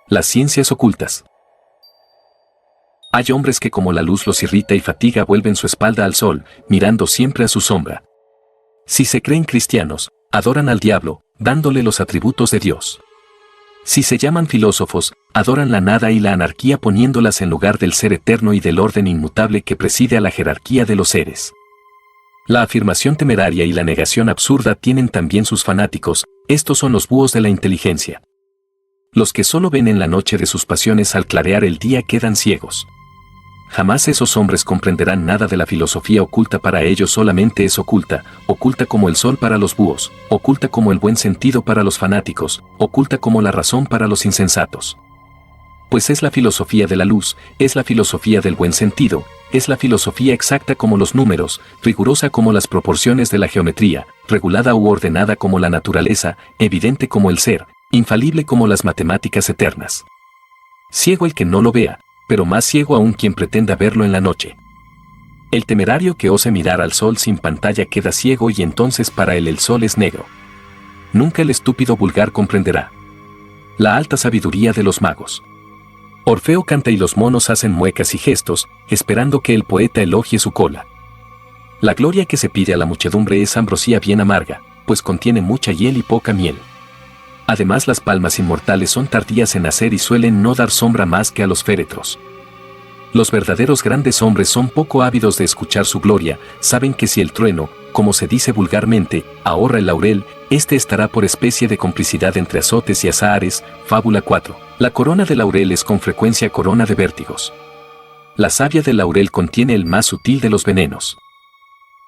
Las ciencias ocultas. Hay hombres que como la luz los irrita y fatiga vuelven su espalda al sol, mirando siempre a su sombra. Si se creen cristianos, adoran al diablo, dándole los atributos de Dios. Si se llaman filósofos, adoran la nada y la anarquía poniéndolas en lugar del ser eterno y del orden inmutable que preside a la jerarquía de los seres. La afirmación temeraria y la negación absurda tienen también sus fanáticos, estos son los búhos de la inteligencia. Los que solo ven en la noche de sus pasiones al clarear el día quedan ciegos. Jamás esos hombres comprenderán nada de la filosofía oculta, para ellos solamente es oculta, oculta como el sol para los búhos, oculta como el buen sentido para los fanáticos, oculta como la razón para los insensatos. Pues es la filosofía de la luz, es la filosofía del buen sentido, es la filosofía exacta como los números, rigurosa como las proporciones de la geometría, regulada u ordenada como la naturaleza, evidente como el ser, infalible como las matemáticas eternas. Ciego el que no lo vea, pero más ciego aún quien pretenda verlo en la noche. El temerario que ose mirar al sol sin pantalla queda ciego y entonces para él el sol es negro. Nunca el estúpido vulgar comprenderá la alta sabiduría de los magos. Orfeo canta y los monos hacen muecas y gestos, esperando que el poeta elogie su cola. La gloria que se pide a la muchedumbre es ambrosía bien amarga, pues contiene mucha hiel y poca miel. Además las palmas inmortales son tardías en nacer y suelen no dar sombra más que a los féretros. Los verdaderos grandes hombres son poco ávidos de escuchar su gloria, saben que si el trueno, como se dice vulgarmente, ahorra el laurel, este estará por especie de complicidad entre azotes y azahares. Fábula 4. La corona de laurel es con frecuencia corona de vértigos. La savia del laurel contiene el más sutil de los venenos.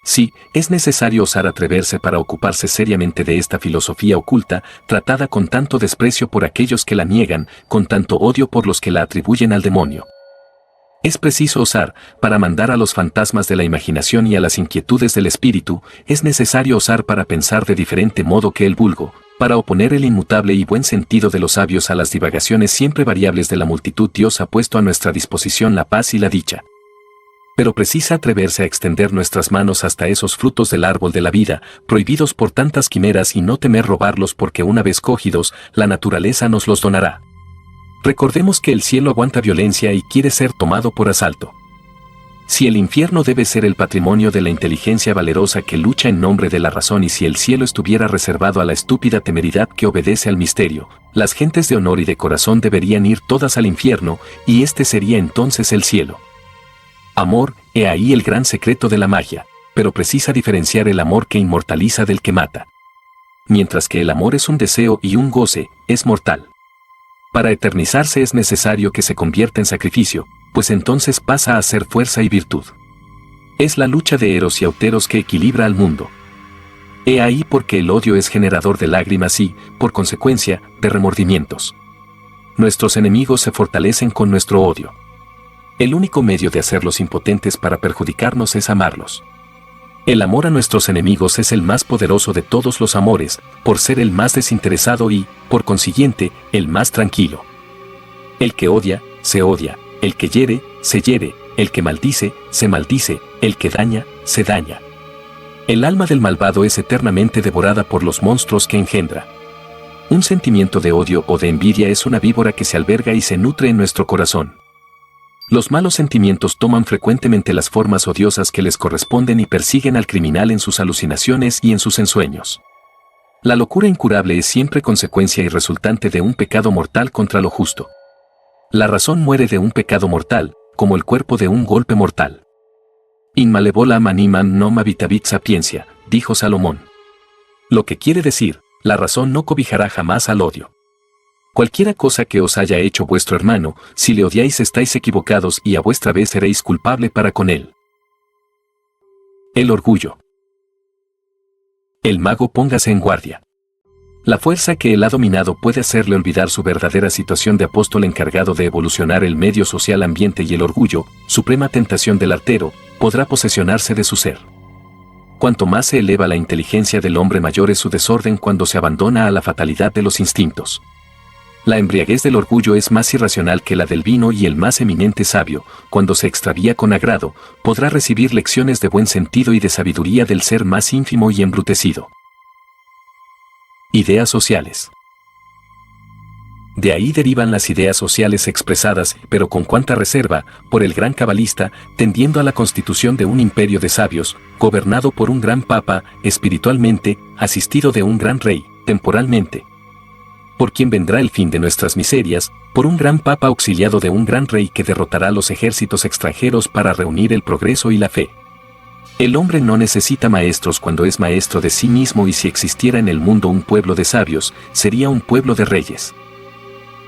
Sí, es necesario osar atreverse para ocuparse seriamente de esta filosofía oculta, tratada con tanto desprecio por aquellos que la niegan, con tanto odio por los que la atribuyen al demonio. Es preciso osar, para mandar a los fantasmas de la imaginación y a las inquietudes del espíritu, es necesario osar para pensar de diferente modo que el vulgo, para oponer el inmutable y buen sentido de los sabios a las divagaciones siempre variables de la multitud. Dios ha puesto a nuestra disposición la paz y la dicha. Pero precisa atreverse a extender nuestras manos hasta esos frutos del árbol de la vida, prohibidos por tantas quimeras, y no temer robarlos porque una vez cogidos, la naturaleza nos los donará. Recordemos que el cielo aguanta violencia y quiere ser tomado por asalto. Si el infierno debe ser el patrimonio de la inteligencia valerosa que lucha en nombre de la razón, y si el cielo estuviera reservado a la estúpida temeridad que obedece al misterio, las gentes de honor y de corazón deberían ir todas al infierno, y este sería entonces el cielo. Amor, he ahí el gran secreto de la magia, pero precisa diferenciar el amor que inmortaliza del que mata. Mientras que el amor es un deseo y un goce, es mortal. Para eternizarse es necesario que se convierta en sacrificio, pues entonces pasa a ser fuerza y virtud. Es la lucha de Eros y Auteros que equilibra al mundo. He ahí porque el odio es generador de lágrimas y, por consecuencia, de remordimientos. Nuestros enemigos se fortalecen con nuestro odio. El único medio de hacerlos impotentes para perjudicarnos es amarlos. El amor a nuestros enemigos es el más poderoso de todos los amores, por ser el más desinteresado y, por consiguiente, el más tranquilo. El que odia, se odia; el que hiere, se hiere; el que maldice, se maldice; el que daña, se daña. El alma del malvado es eternamente devorada por los monstruos que engendra. Un sentimiento de odio o de envidia es una víbora que se alberga y se nutre en nuestro corazón. Los malos sentimientos toman frecuentemente las formas odiosas que les corresponden y persiguen al criminal en sus alucinaciones y en sus ensueños. La locura incurable es siempre consecuencia y resultante de un pecado mortal contra lo justo. La razón muere de un pecado mortal, como el cuerpo de un golpe mortal. In malevolam animam non habitavit sapiencia, dijo Salomón. Lo que quiere decir, la razón no cobijará jamás al odio. Cualquiera cosa que os haya hecho vuestro hermano, si le odiáis estáis equivocados y a vuestra vez seréis culpable para con él. El orgullo. El mago póngase en guardia. La fuerza que él ha dominado puede hacerle olvidar su verdadera situación de apóstol encargado de evolucionar el medio social ambiente, y el orgullo, suprema tentación del artero, podrá posesionarse de su ser. Cuanto más se eleva la inteligencia del hombre, mayor es su desorden cuando se abandona a la fatalidad de los instintos. La embriaguez del orgullo es más irracional que la del vino, y el más eminente sabio, cuando se extravía con agrado, podrá recibir lecciones de buen sentido y de sabiduría del ser más ínfimo y embrutecido. Ideas sociales. De ahí derivan las ideas sociales expresadas, pero con cuánta reserva, por el gran cabalista, tendiendo a la constitución de un imperio de sabios, gobernado por un gran papa, espiritualmente, asistido de un gran rey, temporalmente. Por quien vendrá el fin de nuestras miserias, por un gran papa auxiliado de un gran rey que derrotará los ejércitos extranjeros para reunir el progreso y la fe. El hombre no necesita maestros cuando es maestro de sí mismo, y si existiera en el mundo un pueblo de sabios, sería un pueblo de reyes.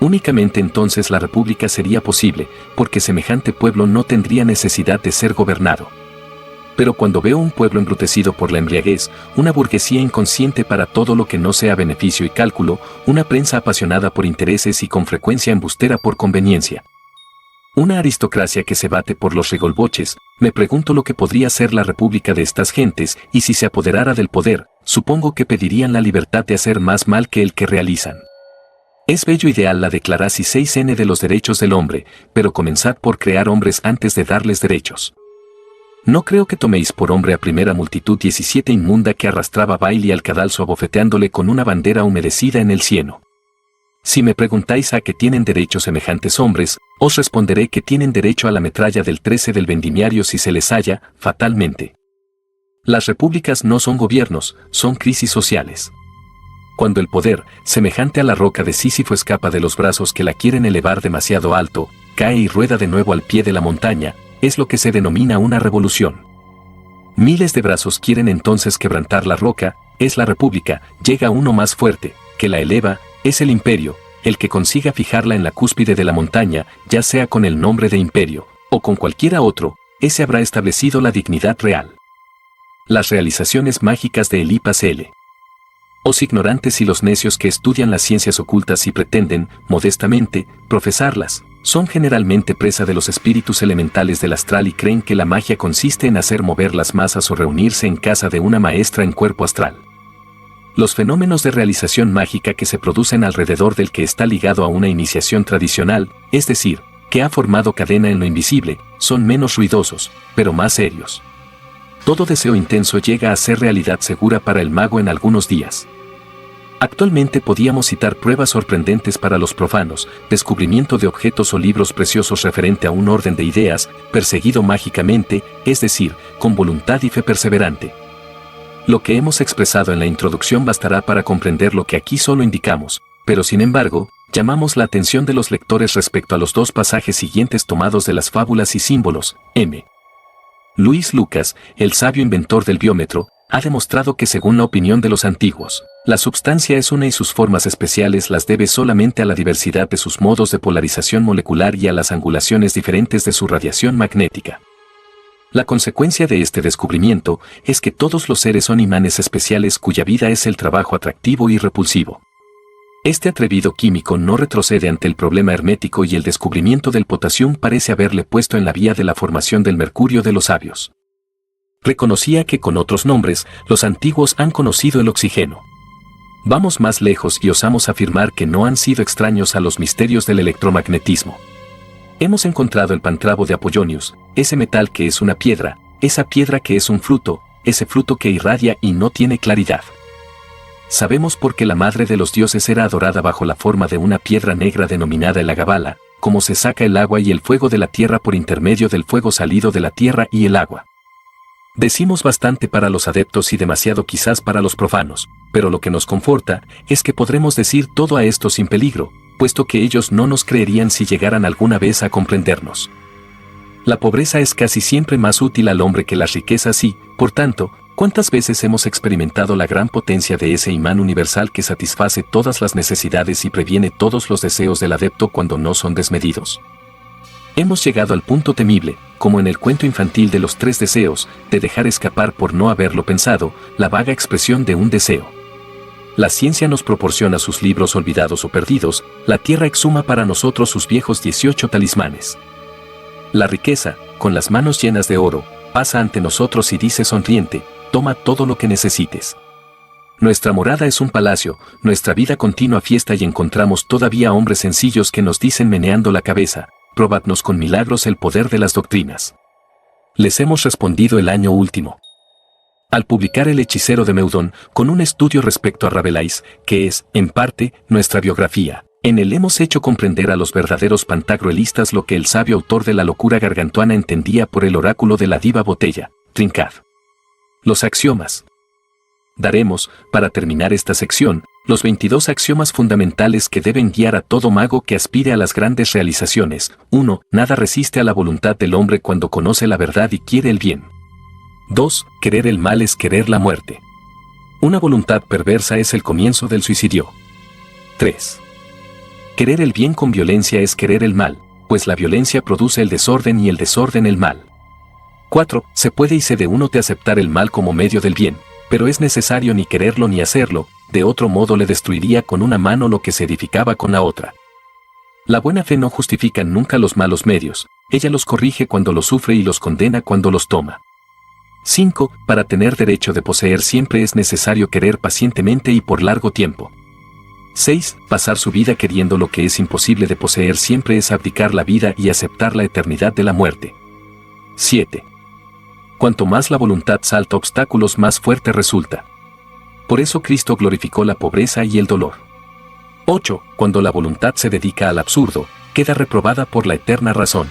Únicamente entonces la república sería posible, porque semejante pueblo no tendría necesidad de ser gobernado. Pero cuando veo un pueblo embrutecido por la embriaguez, una burguesía inconsciente para todo lo que no sea beneficio y cálculo, una prensa apasionada por intereses y con frecuencia embustera por conveniencia, una aristocracia que se bate por los rigolboches, me pregunto lo que podría ser la república de estas gentes, y si se apoderara del poder, supongo que pedirían la libertad de hacer más mal que el que realizan. Es bello ideal la declarasi 6n de los derechos del hombre, pero comenzad por crear hombres antes de darles derechos. No creo que toméis por hombre a primera multitud 17 inmunda que arrastraba baile al cadalso abofeteándole con una bandera humedecida en el cieno. Si me preguntáis a qué tienen derecho semejantes hombres, os responderé que tienen derecho a la metralla del 13 del vendimiario si se les halla, fatalmente. Las repúblicas no son gobiernos, son crisis sociales. Cuando el poder, semejante a la roca de Sísifo, escapa de los brazos que la quieren elevar demasiado alto, cae y rueda de nuevo al pie de la montaña, es lo que se denomina una revolución. Miles de brazos quieren entonces quebrantar la roca, es la república, llega uno más fuerte, que la eleva, es el imperio, el que consiga fijarla en la cúspide de la montaña, ya sea con el nombre de imperio, o con cualquiera otro, ese habrá establecido la dignidad real. Las realizaciones mágicas de Elipas L. Os ignorantes y los necios que estudian las ciencias ocultas y pretenden, modestamente, profesarlas, son generalmente presa de los espíritus elementales del astral y creen que la magia consiste en hacer mover las masas o reunirse en casa de una maestra en cuerpo astral. Los fenómenos de realización mágica que se producen alrededor del que está ligado a una iniciación tradicional, es decir, que ha formado cadena en lo invisible, son menos ruidosos, pero más serios. Todo deseo intenso llega a ser realidad segura para el mago en algunos días. Actualmente podíamos citar pruebas sorprendentes para los profanos, descubrimiento de objetos o libros preciosos referente a un orden de ideas, perseguido mágicamente, es decir, con voluntad y fe perseverante. Lo que hemos expresado en la introducción bastará para comprender lo que aquí solo indicamos, pero sin embargo, llamamos la atención de los lectores respecto a los dos pasajes siguientes tomados de las fábulas y símbolos. M. Luis Lucas, el sabio inventor del biómetro, ha demostrado que según la opinión de los antiguos, la substancia es una y sus formas especiales las debe solamente a la diversidad de sus modos de polarización molecular y a las angulaciones diferentes de su radiación magnética. La consecuencia de este descubrimiento es que todos los seres son imanes especiales cuya vida es el trabajo atractivo y repulsivo. Este atrevido químico no retrocede ante el problema hermético y el descubrimiento del potasio parece haberle puesto en la vía de la formación del mercurio de los sabios. Reconocía que con otros nombres, los antiguos han conocido el oxígeno. Vamos más lejos y osamos afirmar que no han sido extraños a los misterios del electromagnetismo. Hemos encontrado el pantrabo de Apollonius, ese metal que es una piedra, esa piedra que es un fruto, ese fruto que irradia y no tiene claridad. Sabemos por qué la madre de los dioses era adorada bajo la forma de una piedra negra denominada el agabala, cómo se saca el agua y el fuego de la tierra por intermedio del fuego salido de la tierra y el agua. Decimos bastante para los adeptos y demasiado quizás para los profanos, pero lo que nos conforta es que podremos decir todo a esto sin peligro, puesto que ellos no nos creerían si llegaran alguna vez a comprendernos. La pobreza es casi siempre más útil al hombre que las riquezas y, por tanto, ¿cuántas veces hemos experimentado la gran potencia de ese imán universal que satisface todas las necesidades y previene todos los deseos del adepto cuando no son desmedidos? Hemos llegado al punto temible, como en el cuento infantil de los 3 deseos, de dejar escapar por no haberlo pensado, la vaga expresión de un deseo. La ciencia nos proporciona sus libros olvidados o perdidos, la tierra exhuma para nosotros sus viejos 18 talismanes. La riqueza, con las manos llenas de oro, pasa ante nosotros y dice sonriente, toma todo lo que necesites. Nuestra morada es un palacio, nuestra vida continua fiesta y encontramos todavía hombres sencillos que nos dicen meneando la cabeza, probadnos con milagros el poder de las doctrinas. Les hemos respondido el año último. Al publicar El hechicero de Meudon, con un estudio respecto a Rabelais, que es, en parte, nuestra biografía, en él hemos hecho comprender a los verdaderos pantagruelistas lo que el sabio autor de la locura gargantuana entendía por el oráculo de la diva Botella, Trincad. Los axiomas. Daremos, para terminar esta sección, los 22 axiomas fundamentales que deben guiar a todo mago que aspire a las grandes realizaciones. 1. Nada resiste a la voluntad del hombre cuando conoce la verdad y quiere el bien. 2. Querer el mal es querer la muerte. Una voluntad perversa es el comienzo del suicidio. 3. Querer el bien con violencia es querer el mal, pues la violencia produce el desorden y el desorden el mal. 4. Se puede y se de uno de aceptar el mal como medio del bien, pero es necesario ni quererlo ni hacerlo, de otro modo le destruiría con una mano lo que se edificaba con la otra. La buena fe no justifica nunca los malos medios, ella los corrige cuando los sufre y los condena cuando los toma. 5. Para tener derecho de poseer siempre es necesario querer pacientemente y por largo tiempo. 6. Pasar su vida queriendo lo que es imposible de poseer siempre es abdicar la vida y aceptar la eternidad de la muerte. 7. Cuanto más la voluntad salta obstáculos, más fuerte resulta. Por eso Cristo glorificó la pobreza y el dolor. 8. Cuando la voluntad se dedica al absurdo, queda reprobada por la eterna razón.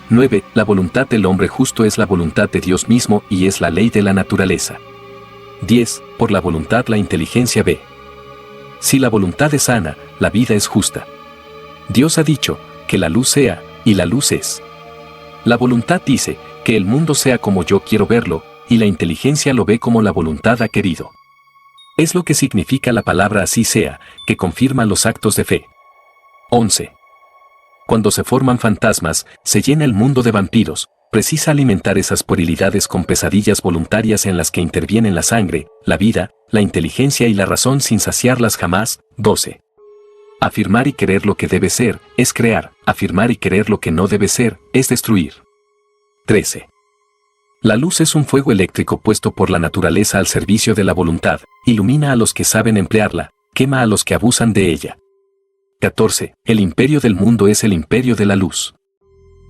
9. La voluntad del hombre justo es la voluntad de Dios mismo y es la ley de la naturaleza. 10. Por la voluntad la inteligencia ve. Si la voluntad es sana, la vida es justa. Dios ha dicho, que la luz sea, y la luz es. La voluntad dice, que el mundo sea como yo quiero verlo, y la inteligencia lo ve como la voluntad ha querido. Es lo que significa la palabra así sea, que confirma los actos de fe. 11. Cuando se forman fantasmas, se llena el mundo de vampiros, precisa alimentar esas puerilidades con pesadillas voluntarias en las que intervienen la sangre, la vida, la inteligencia y la razón sin saciarlas jamás. 12. Afirmar y querer lo que debe ser, es crear, afirmar y querer lo que no debe ser, es destruir. 13. La luz es un fuego eléctrico puesto por la naturaleza al servicio de la voluntad, ilumina a los que saben emplearla, quema a los que abusan de ella. 14. El imperio del mundo es el imperio de la luz.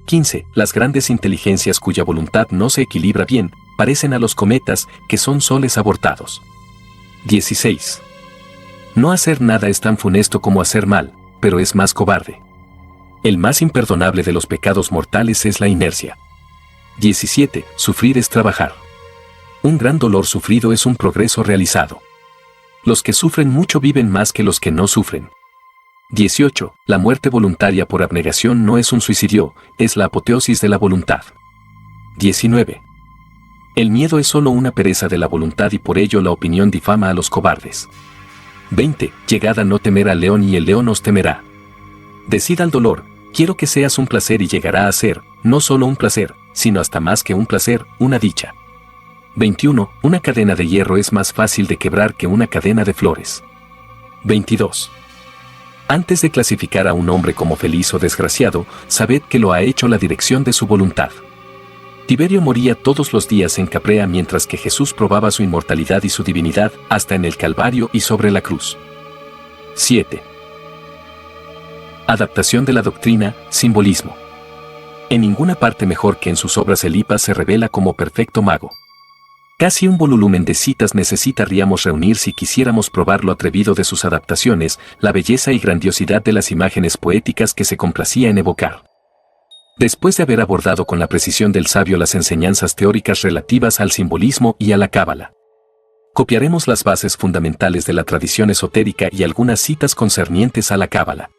15. Las grandes inteligencias cuya voluntad no se equilibra bien, parecen a los cometas, que son soles abortados. 16. No hacer nada es tan funesto como hacer mal, pero es más cobarde. El más imperdonable de los pecados mortales es la inercia. 17. Sufrir es trabajar. Un gran dolor sufrido es un progreso realizado. Los que sufren mucho viven más que los que no sufren. 18. La muerte voluntaria por abnegación no es un suicidio, es la apoteosis de la voluntad. 19. El miedo es solo una pereza de la voluntad y por ello la opinión difama a los cobardes. 20. Llegad a no temer al león y el león os temerá. Decid al dolor, quiero que seas un placer y llegará a ser, no solo un placer, sino hasta más que un placer, una dicha. 21. Una cadena de hierro es más fácil de quebrar que una cadena de flores. 22. Antes de clasificar a un hombre como feliz o desgraciado, sabed que lo ha hecho la dirección de su voluntad. Tiberio moría todos los días en Caprea mientras que Jesús probaba su inmortalidad y su divinidad hasta en el Calvario y sobre la cruz. 7. Adaptación de la doctrina, simbolismo. En ninguna parte mejor que en sus obras Elipas se revela como perfecto mago. Casi un volumen de citas necesitaríamos reunir si quisiéramos probar lo atrevido de sus adaptaciones, la belleza y grandiosidad de las imágenes poéticas que se complacía en evocar. Después de haber abordado con la precisión del sabio las enseñanzas teóricas relativas al simbolismo y a la cábala, copiaremos las bases fundamentales de la tradición esotérica y algunas citas concernientes a la cábala.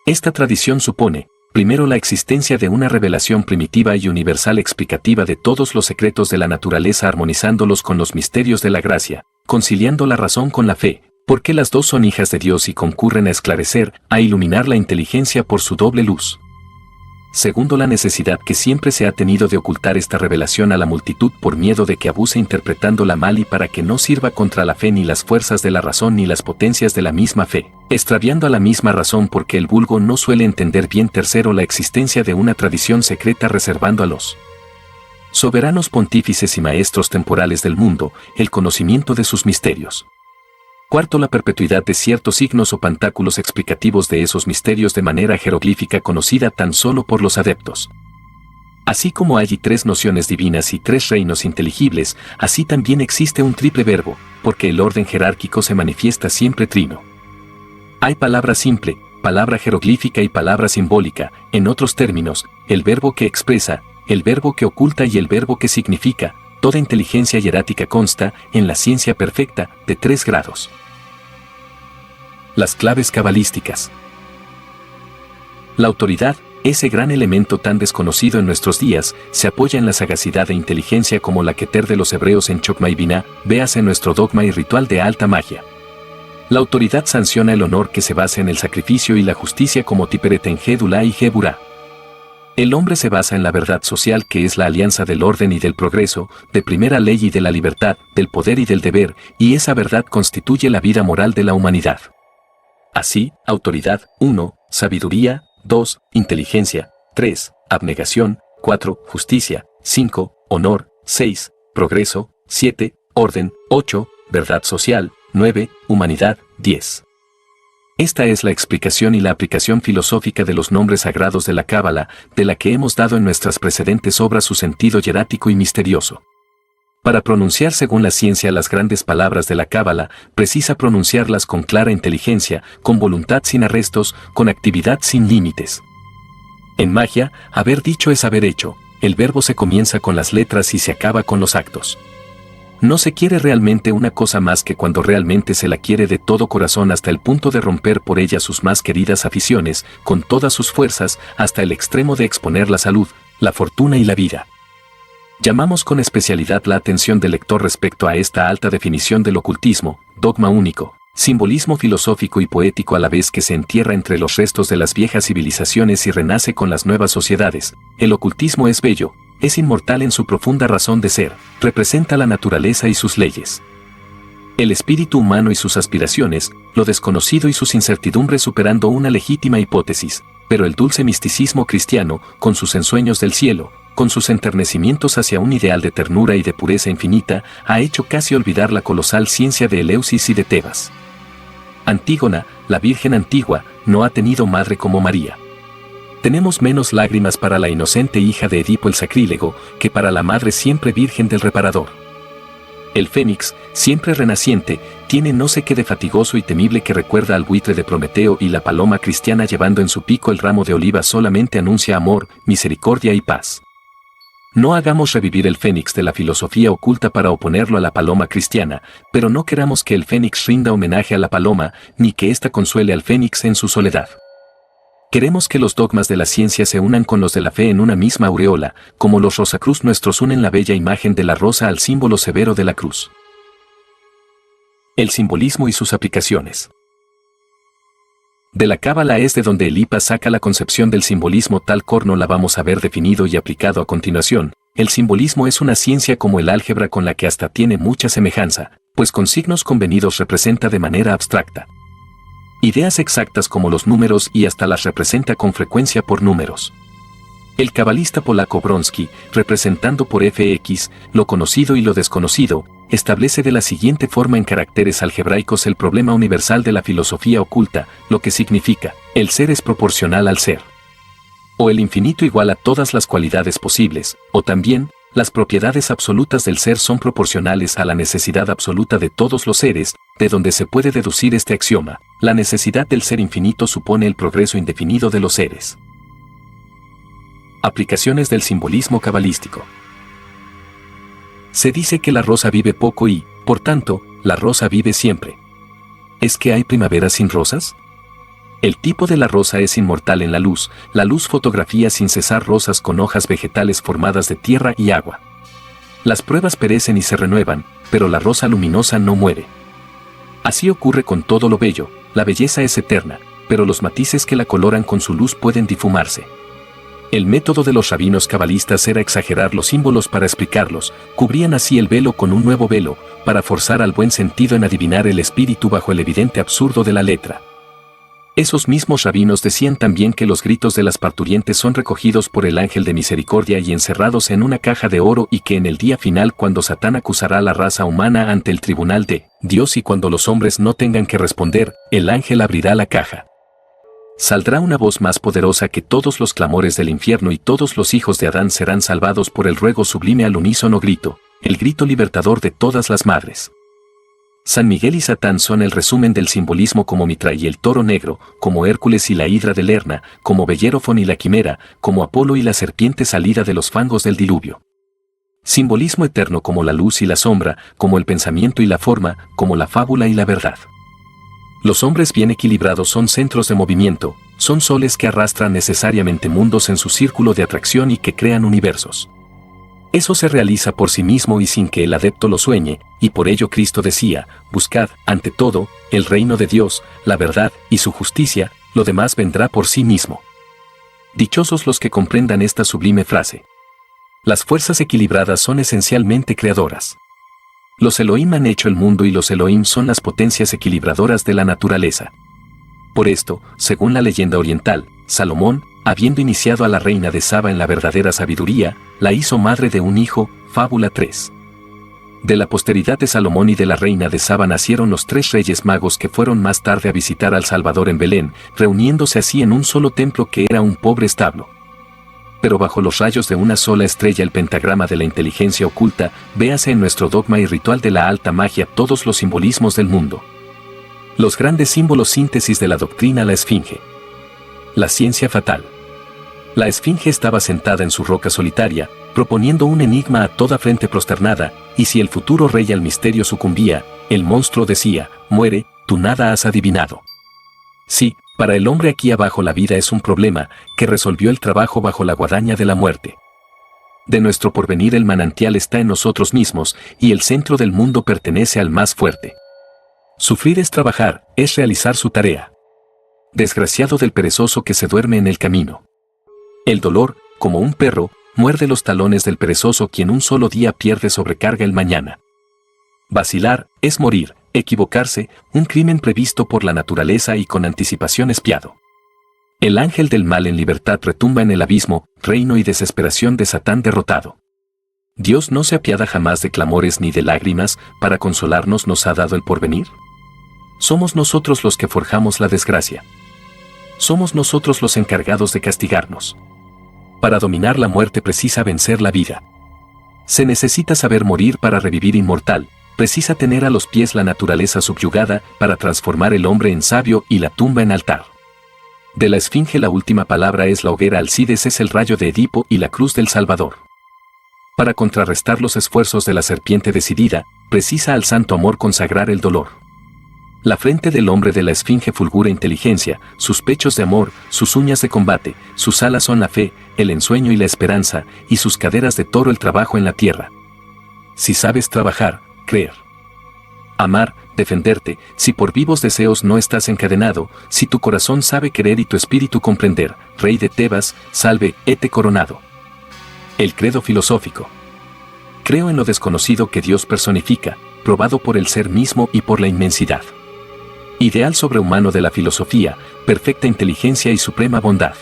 Esta tradición supone, primero, la existencia de una revelación primitiva y universal explicativa de todos los secretos de la naturaleza, armonizándolos con los misterios de la gracia, conciliando la razón con la fe, porque las dos son hijas de Dios y concurren a esclarecer, a iluminar la inteligencia por su doble luz. Segundo, la necesidad que siempre se ha tenido de ocultar esta revelación a la multitud por miedo de que abuse interpretándola mal y para que no sirva contra la fe ni las fuerzas de la razón ni las potencias de la misma fe, extraviando a la misma razón porque el vulgo no suele entender bien. Tercero, la existencia de una tradición secreta reservando a los soberanos pontífices y maestros temporales del mundo el conocimiento de sus misterios. Cuarto, la perpetuidad de ciertos signos o pantáculos explicativos de esos misterios de manera jeroglífica conocida tan solo por los adeptos. Así como hay tres nociones divinas y tres reinos inteligibles, así también existe un triple verbo, porque el orden jerárquico se manifiesta siempre trino. Hay palabra simple, palabra jeroglífica y palabra simbólica, en otros términos, el verbo que expresa, el verbo que oculta y el verbo que significa. Toda inteligencia hierática consta, en la ciencia perfecta, de 3 grados. Las claves cabalísticas. La autoridad, ese gran elemento tan desconocido en nuestros días, se apoya en la sagacidad e inteligencia como la Keter de los hebreos en Chokmah y Binah, véase nuestro dogma y ritual de alta magia. La autoridad sanciona el honor que se basa en el sacrificio y la justicia como Tiperet en Gedulá y Geburá. El hombre se basa en la verdad social que es la alianza del orden y del progreso, de primera ley y de la libertad, del poder y del deber, y esa verdad constituye la vida moral de la humanidad. Así, autoridad, 1, sabiduría, 2, inteligencia, 3, abnegación, 4, justicia, 5, honor, 6, progreso, 7, orden, 8, verdad social, 9, humanidad, 10. Esta es la explicación y la aplicación filosófica de los nombres sagrados de la Cábala, de la que hemos dado en nuestras precedentes obras su sentido hierático y misterioso. Para pronunciar según la ciencia las grandes palabras de la Cábala, precisa pronunciarlas con clara inteligencia, con voluntad sin arrestos, con actividad sin límites. En magia, haber dicho es haber hecho, el verbo se comienza con las letras y se acaba con los actos. No se quiere realmente una cosa más que cuando realmente se la quiere de todo corazón hasta el punto de romper por ella sus más queridas aficiones, con todas sus fuerzas, hasta el extremo de exponer la salud, la fortuna y la vida. Llamamos con especialidad la atención del lector respecto a esta alta definición del ocultismo, dogma único, simbolismo filosófico y poético a la vez que se entierra entre los restos de las viejas civilizaciones y renace con las nuevas sociedades. El ocultismo es bello, es inmortal en su profunda razón de ser, representa la naturaleza y sus leyes. El espíritu humano y sus aspiraciones, lo desconocido y sus incertidumbres superando una legítima hipótesis, pero el dulce misticismo cristiano, con sus ensueños del cielo, con sus enternecimientos hacia un ideal de ternura y de pureza infinita, ha hecho casi olvidar la colosal ciencia de Eleusis y de Tebas. Antígona, la Virgen antigua, no ha tenido madre como María. Tenemos menos lágrimas para la inocente hija de Edipo el sacrílego, que para la madre siempre virgen del reparador. El fénix, siempre renaciente, tiene no sé qué de fatigoso y temible que recuerda al buitre de Prometeo, y la paloma cristiana llevando en su pico el ramo de oliva solamente anuncia amor, misericordia y paz. No hagamos revivir el fénix de la filosofía oculta para oponerlo a la paloma cristiana, pero no queramos que el fénix rinda homenaje a la paloma, ni que ésta consuele al fénix en su soledad. Queremos que los dogmas de la ciencia se unan con los de la fe en una misma aureola, como los Rosacruz nuestros unen la bella imagen de la rosa al símbolo severo de la cruz. El simbolismo y sus aplicaciones. De la Cábala es de donde Elipas saca la concepción del simbolismo, tal corno la vamos a ver definido y aplicado a continuación. El simbolismo es una ciencia como el álgebra con la que hasta tiene mucha semejanza, pues con signos convenidos representa de manera abstracta ideas exactas como los números y hasta las representa con frecuencia por números. El cabalista polaco Bronsky, representando por fx lo conocido y lo desconocido, establece de la siguiente forma en caracteres algebraicos el problema universal de la filosofía oculta, lo que significa: el ser es proporcional al ser. O el infinito igual a todas las cualidades posibles, o también, las propiedades absolutas del ser son proporcionales a la necesidad absoluta de todos los seres, de donde se puede deducir este axioma: la necesidad del ser infinito supone el progreso indefinido de los seres. Aplicaciones del simbolismo cabalístico. Se dice que la rosa vive poco y, por tanto, la rosa vive siempre. ¿Es que hay primavera sin rosas? El tipo de la rosa es inmortal en la luz fotografía sin cesar rosas con hojas vegetales formadas de tierra y agua. Las pruebas perecen y se renuevan, pero la rosa luminosa no muere. Así ocurre con todo lo bello, la belleza es eterna, pero los matices que la coloran con su luz pueden difumarse. El método de los rabinos cabalistas era exagerar los símbolos para explicarlos, cubrían así el velo con un nuevo velo, para forzar al buen sentido en adivinar el espíritu bajo el evidente absurdo de la letra. Esos mismos rabinos decían también que los gritos de las parturientes son recogidos por el ángel de misericordia y encerrados en una caja de oro y que en el día final cuando Satán acusará a la raza humana ante el tribunal de Dios y cuando los hombres no tengan que responder, el ángel abrirá la caja. Saldrá una voz más poderosa que todos los clamores del infierno y todos los hijos de Adán serán salvados por el ruego sublime al unísono grito, el grito libertador de todas las madres. San Miguel y Satán son el resumen del simbolismo como Mitra y el toro negro, como Hércules y la hidra de Lerna, como Bellerófono y la quimera, como Apolo y la serpiente salida de los fangos del diluvio. Simbolismo eterno como la luz y la sombra, como el pensamiento y la forma, como la fábula y la verdad. Los hombres bien equilibrados son centros de movimiento, son soles que arrastran necesariamente mundos en su círculo de atracción y que crean universos. Eso se realiza por sí mismo y sin que el adepto lo sueñe, y por ello Cristo decía, buscad, ante todo, el reino de Dios, la verdad y su justicia, lo demás vendrá por sí mismo. Dichosos los que comprendan esta sublime frase. Las fuerzas equilibradas son esencialmente creadoras. Los Elohim han hecho el mundo y los Elohim son las potencias equilibradoras de la naturaleza. Por esto, según la leyenda oriental, Salomón, habiendo iniciado a la reina de Saba en la verdadera sabiduría, la hizo madre de un hijo, fábula 3. De la posteridad de Salomón y de la reina de Saba nacieron los 3 reyes magos que fueron más tarde a visitar al Salvador en Belén, reuniéndose así en un solo templo que era un pobre establo. Pero bajo los rayos de una sola estrella el pentagrama de la inteligencia oculta, véase en nuestro dogma y ritual de la alta magia todos los simbolismos del mundo. Los grandes símbolos síntesis de la doctrina la Esfinge. La ciencia fatal. La Esfinge estaba sentada en su roca solitaria, proponiendo un enigma a toda frente prosternada, y si el futuro rey al misterio sucumbía, el monstruo decía, muere, tú nada has adivinado. Sí, para el hombre aquí abajo la vida es un problema, que resolvió el trabajo bajo la guadaña de la muerte. De nuestro porvenir el manantial está en nosotros mismos, y el centro del mundo pertenece al más fuerte. Sufrir es trabajar, es realizar su tarea. Desgraciado del perezoso que se duerme en el camino. El dolor, como un perro, muerde los talones del perezoso quien un solo día pierde sobrecarga el mañana. Vacilar, es morir, equivocarse, un crimen previsto por la naturaleza y con anticipación espiado. El ángel del mal en libertad retumba en el abismo, reino y desesperación de Satán derrotado. Dios no se apiada jamás de clamores ni de lágrimas, para consolarnos nos ha dado el porvenir. Somos nosotros los que forjamos la desgracia. Somos nosotros los encargados de castigarnos. Para dominar la muerte precisa vencer la vida. Se necesita saber morir para revivir inmortal, precisa tener a los pies la naturaleza subyugada para transformar el hombre en sabio y la tumba en altar. De la Esfinge la última palabra es la hoguera, Alcides es el rayo de Edipo y la cruz del Salvador. Para contrarrestar los esfuerzos de la serpiente decidida, precisa al santo amor consagrar el dolor. La frente del hombre de la Esfinge fulgura inteligencia, sus pechos de amor, sus uñas de combate, sus alas son la fe, el ensueño y la esperanza, y sus caderas de toro el trabajo en la tierra. Si sabes trabajar, creer. Amar, defenderte, si por vivos deseos no estás encadenado, si tu corazón sabe querer y tu espíritu comprender, rey de Tebas, salve, hete coronado. El credo filosófico. Creo en lo desconocido que Dios personifica, probado por el ser mismo y por la inmensidad. Ideal sobrehumano de la filosofía, perfecta inteligencia y suprema bondad.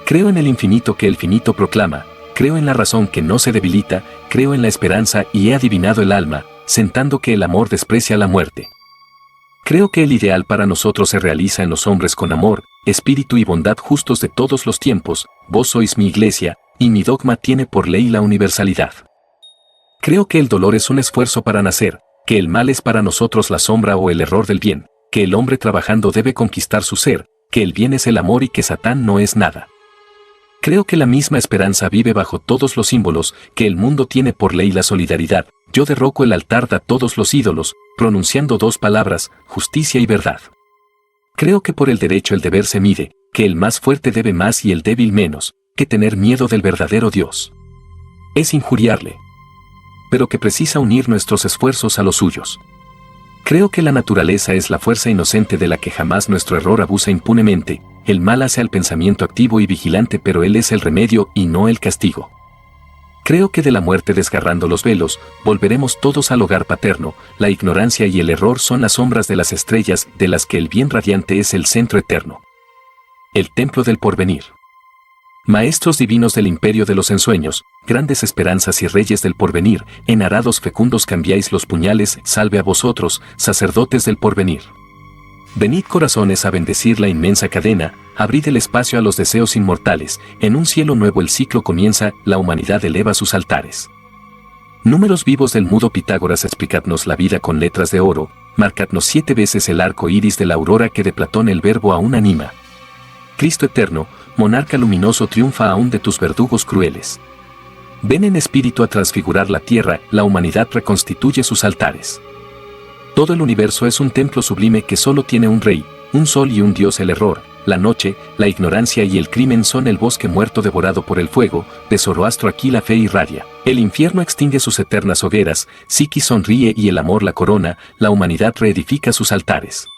Creo en el infinito que el finito proclama, creo en la razón que no se debilita, creo en la esperanza y he adivinado el alma, sentando que el amor desprecia la muerte. Creo que el ideal para nosotros se realiza en los hombres con amor, espíritu y bondad justos de todos los tiempos, vos sois mi iglesia, y mi dogma tiene por ley la universalidad. Creo que el dolor es un esfuerzo para nacer, que el mal es para nosotros la sombra o el error del bien, que el hombre trabajando debe conquistar su ser, que el bien es el amor y que Satán no es nada. Creo que la misma esperanza vive bajo todos los símbolos, que el mundo tiene por ley la solidaridad, yo derroco el altar de todos los ídolos, pronunciando 2 palabras, justicia y verdad. Creo que por el derecho el deber se mide, que el más fuerte debe más y el débil menos, que tener miedo del verdadero Dios es injuriarle, pero que precisa unir nuestros esfuerzos a los suyos. Creo que la naturaleza es la fuerza inocente de la que jamás nuestro error abusa impunemente, el mal hace al pensamiento activo y vigilante, pero él es el remedio y no el castigo. Creo que de la muerte desgarrando los velos, volveremos todos al hogar paterno, la ignorancia y el error son las sombras de las estrellas, de las que el bien radiante es el centro eterno. El templo del porvenir. Maestros divinos del imperio de los ensueños, grandes esperanzas y reyes del porvenir, en arados fecundos cambiáis los puñales, salve a vosotros, sacerdotes del porvenir. Venid corazones a bendecir la inmensa cadena, abrid el espacio a los deseos inmortales, en un cielo nuevo el ciclo comienza, la humanidad eleva sus altares. Números vivos del mudo Pitágoras, explicadnos la vida con letras de oro, marcadnos 7 veces el arco iris de la aurora que de Platón el verbo aún anima. Cristo eterno, monarca luminoso, triunfa aún de tus verdugos crueles. Ven en espíritu a transfigurar la tierra, la humanidad reconstituye sus altares. Todo el universo es un templo sublime que solo tiene un rey, un sol y un dios. El error, la noche, la ignorancia y el crimen son el bosque muerto devorado por el fuego, de Zoroastro aquí la fe irradia. El infierno extingue sus eternas hogueras, Psiquis sonríe y el amor la corona, la humanidad reedifica sus altares.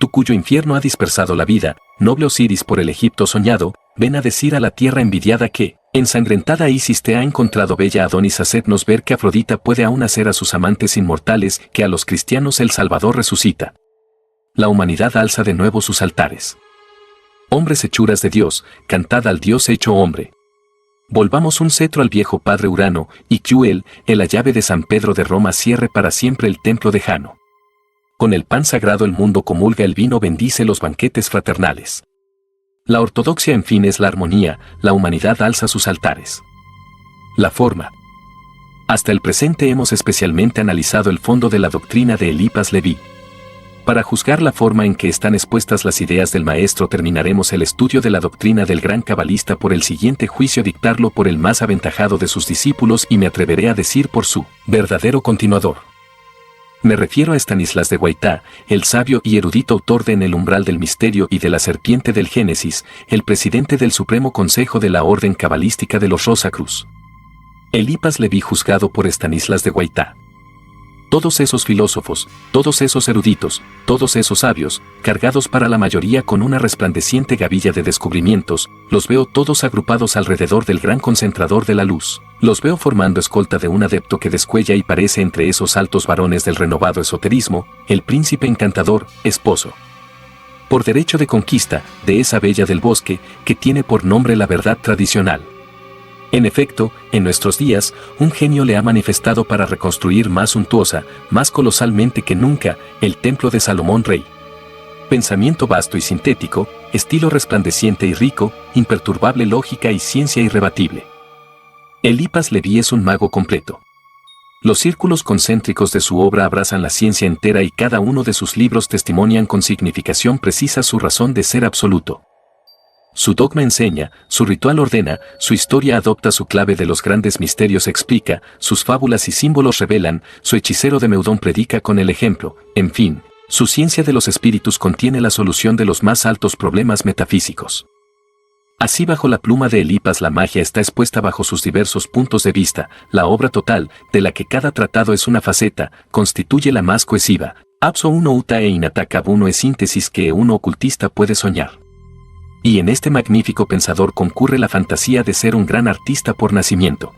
Tú cuyo infierno ha dispersado la vida, noble Osiris por el Egipto soñado, ven a decir a la tierra envidiada que, ensangrentada Isis te ha encontrado bella Adonis, hacednos ver que Afrodita puede aún hacer a sus amantes inmortales, que a los cristianos el Salvador resucita. La humanidad alza de nuevo sus altares. Hombres hechuras de Dios, cantad al Dios hecho hombre. Volvamos un cetro al viejo padre Urano, y que la llave de San Pedro de Roma cierre para siempre el templo de Jano. Con el pan sagrado el mundo comulga, el vino bendice los banquetes fraternales. La ortodoxia en fin es la armonía, la humanidad alza sus altares. La forma. Hasta el presente hemos especialmente analizado el fondo de la doctrina de Eliphas Leví. Para juzgar la forma en que están expuestas las ideas del maestro terminaremos el estudio de la doctrina del gran cabalista por el siguiente juicio, dictarlo por el más aventajado de sus discípulos y me atreveré a decir por su verdadero continuador. Me refiero a Stanislas de Guaitá, el sabio y erudito autor de En el umbral del misterio y de la serpiente del Génesis, el presidente del Supremo Consejo de la Orden Cabalística de los Rosacruz. Eliphas Leví juzgado por Stanislas de Guaitá. Todos esos filósofos, todos esos eruditos, todos esos sabios, cargados para la mayoría con una resplandeciente gavilla de descubrimientos, los veo todos agrupados alrededor del gran concentrador de la luz. Los veo formando escolta de un adepto que descuella y parece entre esos altos varones del renovado esoterismo, el príncipe encantador, esposo por derecho de conquista, de esa bella del bosque, que tiene por nombre la verdad tradicional. En efecto, en nuestros días, un genio le ha manifestado para reconstruir más suntuosa, más colosalmente que nunca, el templo de Salomón Rey. Pensamiento vasto y sintético, estilo resplandeciente y rico, imperturbable lógica y ciencia irrebatible. Eliphas Leví es un mago completo. Los círculos concéntricos de su obra abrazan la ciencia entera y cada uno de sus libros testimonian con significación precisa su razón de ser absoluto. Su dogma enseña, su ritual ordena, su historia adopta su clave de los grandes misterios explica, sus fábulas y símbolos revelan, su hechicero de Meudón predica con el ejemplo, en fin, su ciencia de los espíritus contiene la solución de los más altos problemas metafísicos. Así bajo la pluma de Eliphas la magia está expuesta bajo sus diversos puntos de vista, la obra total, de la que cada tratado es una faceta, constituye la más cohesiva, abso uno uta e inatacab uno es síntesis que uno ocultista puede soñar. Y en este magnífico pensador concurre la fantasía de ser un gran artista por nacimiento.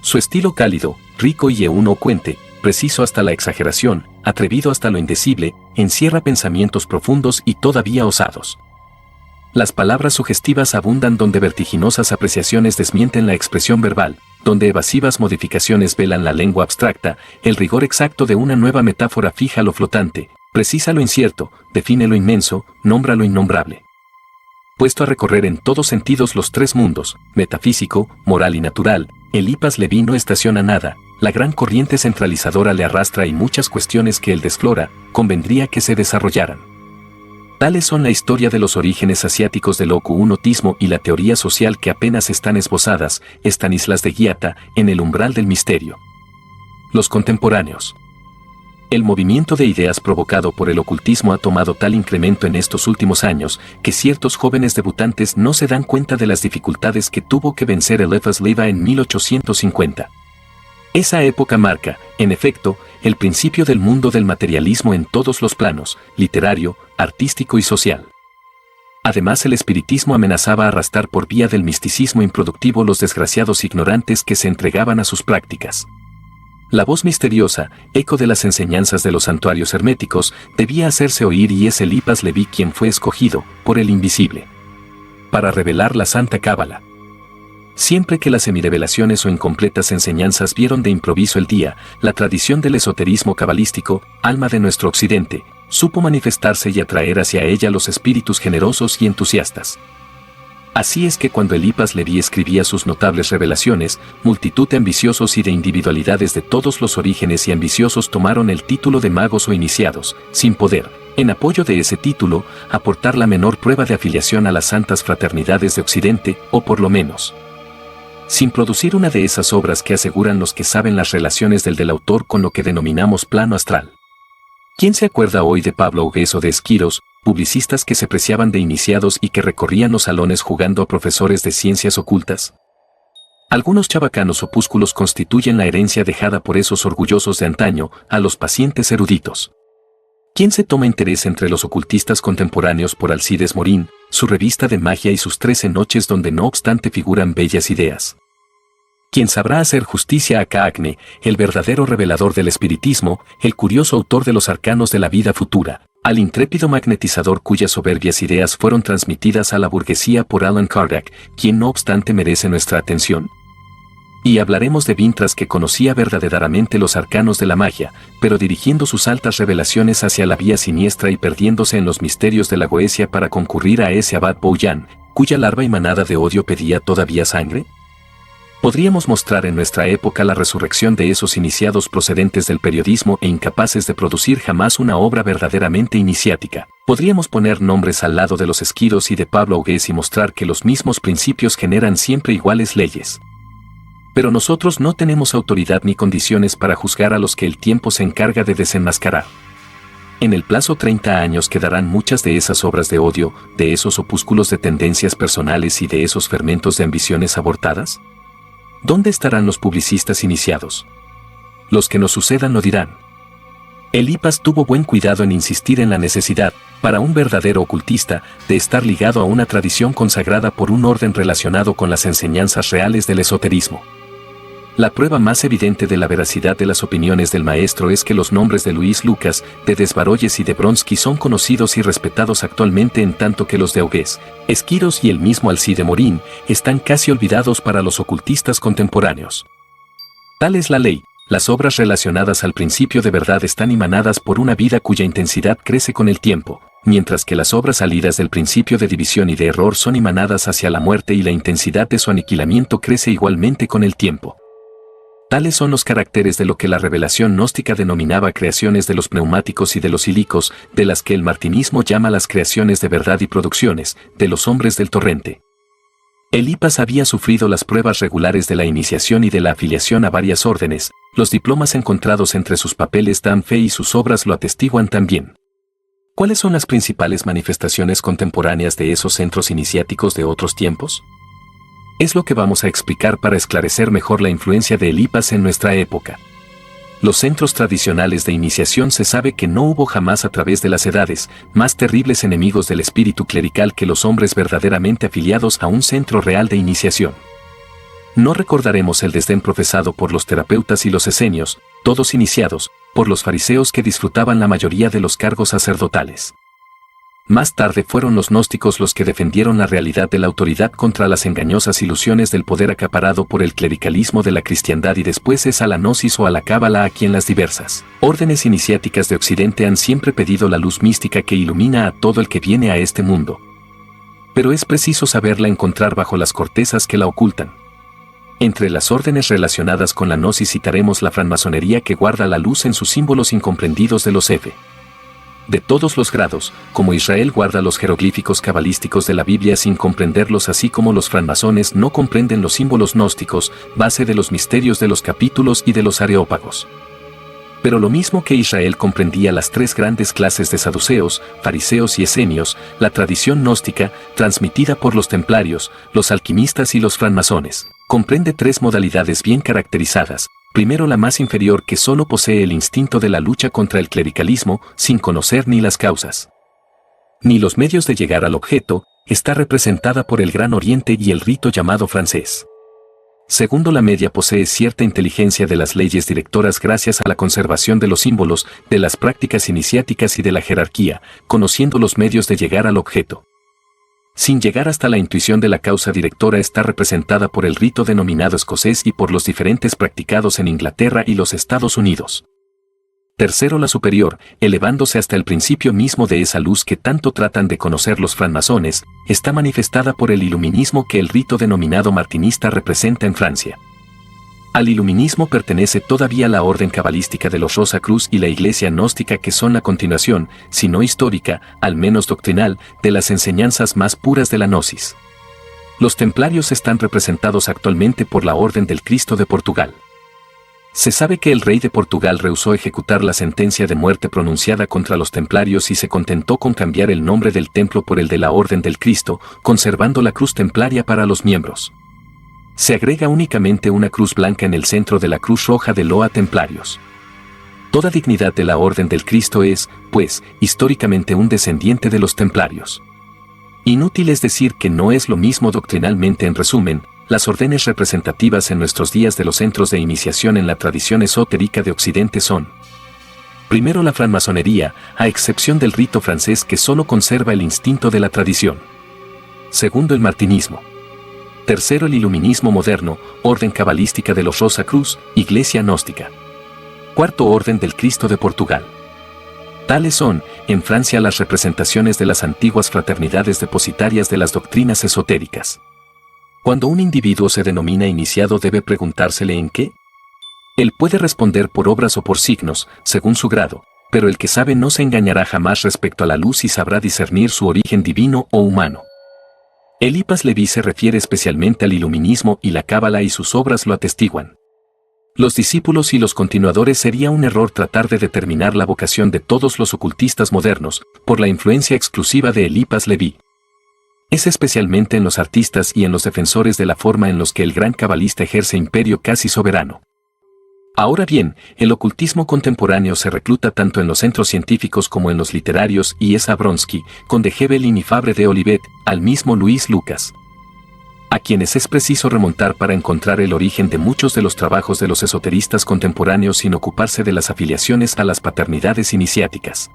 Su estilo cálido, rico y eunucuente, preciso hasta la exageración, atrevido hasta lo indecible, encierra pensamientos profundos y todavía osados. Las palabras sugestivas abundan donde vertiginosas apreciaciones desmienten la expresión verbal, donde evasivas modificaciones velan la lengua abstracta, el rigor exacto de una nueva metáfora fija lo flotante, precisa lo incierto, define lo inmenso, nombra lo innombrable. Puesto a recorrer en todos sentidos los tres mundos, metafísico, moral y natural, Eliphas Leví no estaciona nada, la gran corriente centralizadora le arrastra y muchas cuestiones que él desflora, convendría que se desarrollaran. Tales son la historia de los orígenes asiáticos del ocultismo y la teoría social que apenas están esbozadas, Stanislas de Guaitá, en el umbral del misterio. Los contemporáneos. El movimiento de ideas provocado por el ocultismo ha tomado tal incremento en estos últimos años que ciertos jóvenes debutantes no se dan cuenta de las dificultades que tuvo que vencer Eliphas Levi en 1850. Esa época marca, en efecto, el principio del mundo del materialismo en todos los planos, literario, artístico y social. Además, el espiritismo amenazaba arrastrar por vía del misticismo improductivo los desgraciados ignorantes que se entregaban a sus prácticas. La voz misteriosa, eco de las enseñanzas de los santuarios herméticos, debía hacerse oír y es Eliphas Levi quien fue escogido, por el invisible, para revelar la Santa Cábala. Siempre que las semirevelaciones o incompletas enseñanzas vieron de improviso el día, la tradición del esoterismo cabalístico, alma de nuestro occidente, supo manifestarse y atraer hacia ella los espíritus generosos y entusiastas. Así es que cuando Eliphas Levi escribía sus notables revelaciones, multitud de ambiciosos y de individualidades de todos los orígenes y ambiciosos tomaron el título de magos o iniciados, sin poder, en apoyo de ese título, aportar la menor prueba de afiliación a las santas fraternidades de Occidente, o por lo menos, sin producir una de esas obras que aseguran los que saben las relaciones del autor con lo que denominamos plano astral. ¿Quién se acuerda hoy de Pablo Augués o de Esquiros, publicistas que se preciaban de iniciados y que recorrían los salones jugando a profesores de ciencias ocultas? Algunos chabacanos opúsculos constituyen la herencia dejada por esos orgullosos de antaño a los pacientes eruditos. ¿Quién se toma interés entre los ocultistas contemporáneos por Alcides Morín, su revista de magia y sus 13 noches donde no obstante figuran bellas ideas? ¿Quién sabrá hacer justicia a Caagne, el verdadero revelador del espiritismo, el curioso autor de los arcanos de la vida futura, al intrépido magnetizador cuyas soberbias ideas fueron transmitidas a la burguesía por Allan Kardec, quien no obstante merece nuestra atención? Y hablaremos de Vintras, que conocía verdaderamente los arcanos de la magia, pero dirigiendo sus altas revelaciones hacia la vía siniestra y perdiéndose en los misterios de la Goecia para concurrir a ese abad Bouillon, cuya larva y manada de odio pedía todavía sangre. Podríamos mostrar en nuestra época la resurrección de esos iniciados procedentes del periodismo e incapaces de producir jamás una obra verdaderamente iniciática. Podríamos poner nombres al lado de los Esquiros y de Pablo Augués y mostrar que los mismos principios generan siempre iguales leyes. Pero nosotros no tenemos autoridad ni condiciones para juzgar a los que el tiempo se encarga de desenmascarar. En el plazo 30 años quedarán muchas de esas obras de odio, de esos opúsculos de tendencias personales y de esos fermentos de ambiciones abortadas. ¿Dónde estarán los publicistas iniciados? Los que nos sucedan lo dirán. Eliphas tuvo buen cuidado en insistir en la necesidad, para un verdadero ocultista, de estar ligado a una tradición consagrada por un orden relacionado con las enseñanzas reales del esoterismo. La prueba más evidente de la veracidad de las opiniones del maestro es que los nombres de Luis Lucas, de Desbaroyes y de Bronsky son conocidos y respetados actualmente, en tanto que los de Augués, Esquiros y el mismo Alcide Morín están casi olvidados para los ocultistas contemporáneos. Tal es la ley. Las obras relacionadas al principio de verdad están emanadas por una vida cuya intensidad crece con el tiempo, mientras que las obras salidas del principio de división y de error son emanadas hacia la muerte y la intensidad de su aniquilamiento crece igualmente con el tiempo. Tales son los caracteres de lo que la revelación gnóstica denominaba creaciones de los pneumáticos y de los silicos, de las que el martinismo llama las creaciones de verdad y producciones de los hombres del torrente. Eliphas había sufrido las pruebas regulares de la iniciación y de la afiliación a varias órdenes. Los diplomas encontrados entre sus papeles dan fe y sus obras lo atestiguan también. ¿Cuáles son las principales manifestaciones contemporáneas de esos centros iniciáticos de otros tiempos? Es lo que vamos a explicar para esclarecer mejor la influencia de Eliphas en nuestra época. Los centros tradicionales de iniciación se sabe que no hubo jamás a través de las edades más terribles enemigos del espíritu clerical que los hombres verdaderamente afiliados a un centro real de iniciación. No recordaremos el desdén profesado por los terapeutas y los esenios, todos iniciados, por los fariseos que disfrutaban la mayoría de los cargos sacerdotales. Más tarde fueron los gnósticos los que defendieron la realidad de la autoridad contra las engañosas ilusiones del poder acaparado por el clericalismo de la cristiandad, y después es a la gnosis o a la cábala a quien las diversas órdenes iniciáticas de Occidente han siempre pedido la luz mística que ilumina a todo el que viene a este mundo. Pero es preciso saberla encontrar bajo las cortezas que la ocultan. Entre las órdenes relacionadas con la gnosis citaremos la francmasonería, que guarda la luz en sus símbolos incomprendidos de los F. De todos los grados, como Israel guarda los jeroglíficos cabalísticos de la Biblia sin comprenderlos, así como los francmasones no comprenden los símbolos gnósticos, base de los misterios de los capítulos y de los areópagos. Pero lo mismo que Israel comprendía las tres grandes clases de saduceos, fariseos y esenios, la tradición gnóstica, transmitida por los templarios, los alquimistas y los francmasones, comprende tres modalidades bien caracterizadas. Primero, la más inferior, que solo posee el instinto de la lucha contra el clericalismo, sin conocer ni las causas ni los medios de llegar al objeto, está representada por el Gran Oriente y el rito llamado francés. Segundo, la media posee cierta inteligencia de las leyes directoras gracias a la conservación de los símbolos, de las prácticas iniciáticas y de la jerarquía, conociendo los medios de llegar al objeto. Sin llegar hasta la intuición de la causa directora, está representada por el rito denominado escocés y por los diferentes practicados en Inglaterra y los Estados Unidos. Tercero, la superior, elevándose hasta el principio mismo de esa luz que tanto tratan de conocer los francmasones, está manifestada por el iluminismo que el rito denominado martinista representa en Francia. Al iluminismo pertenece todavía la orden cabalística de los Rosacruz y la iglesia gnóstica, que son la continuación, si no histórica, al menos doctrinal, de las enseñanzas más puras de la gnosis. Los templarios están representados actualmente por la Orden del Cristo de Portugal. Se sabe que el rey de Portugal rehusó ejecutar la sentencia de muerte pronunciada contra los templarios y se contentó con cambiar el nombre del templo por el de la Orden del Cristo, conservando la cruz templaria para los miembros. Se agrega únicamente una cruz blanca en el centro de la cruz roja de loa templarios. Toda dignidad de la Orden del Cristo es, pues, históricamente un descendiente de los templarios. Inútil es decir que no es lo mismo doctrinalmente. En resumen, las órdenes representativas en nuestros días de los centros de iniciación en la tradición esotérica de Occidente son: primero, la francmasonería, a excepción del rito francés que solo conserva el instinto de la tradición. Segundo, el martinismo. Tercero, el iluminismo moderno, orden cabalística de los Rosacruz, iglesia gnóstica. Cuarto, orden del Cristo de Portugal. Tales son, en Francia, las representaciones de las antiguas fraternidades depositarias de las doctrinas esotéricas. Cuando un individuo se denomina iniciado, debe preguntársele en qué. Él puede responder por obras o por signos, según su grado, pero el que sabe no se engañará jamás respecto a la luz y sabrá discernir su origen divino o humano. Eliphas Leví se refiere especialmente al iluminismo y la cábala, y sus obras lo atestiguan. Los discípulos y los continuadores sería un error tratar de determinar la vocación de todos los ocultistas modernos por la influencia exclusiva de Eliphas Leví. Es especialmente en los artistas y en los defensores de la forma en los que el gran cabalista ejerce imperio casi soberano. Ahora bien, el ocultismo contemporáneo se recluta tanto en los centros científicos como en los literarios, y es a Bronsky, con de Hebelin y Fabre de Olivet, al mismo Luis Lucas, a quienes es preciso remontar para encontrar el origen de muchos de los trabajos de los esoteristas contemporáneos sin ocuparse de las afiliaciones a las paternidades iniciáticas.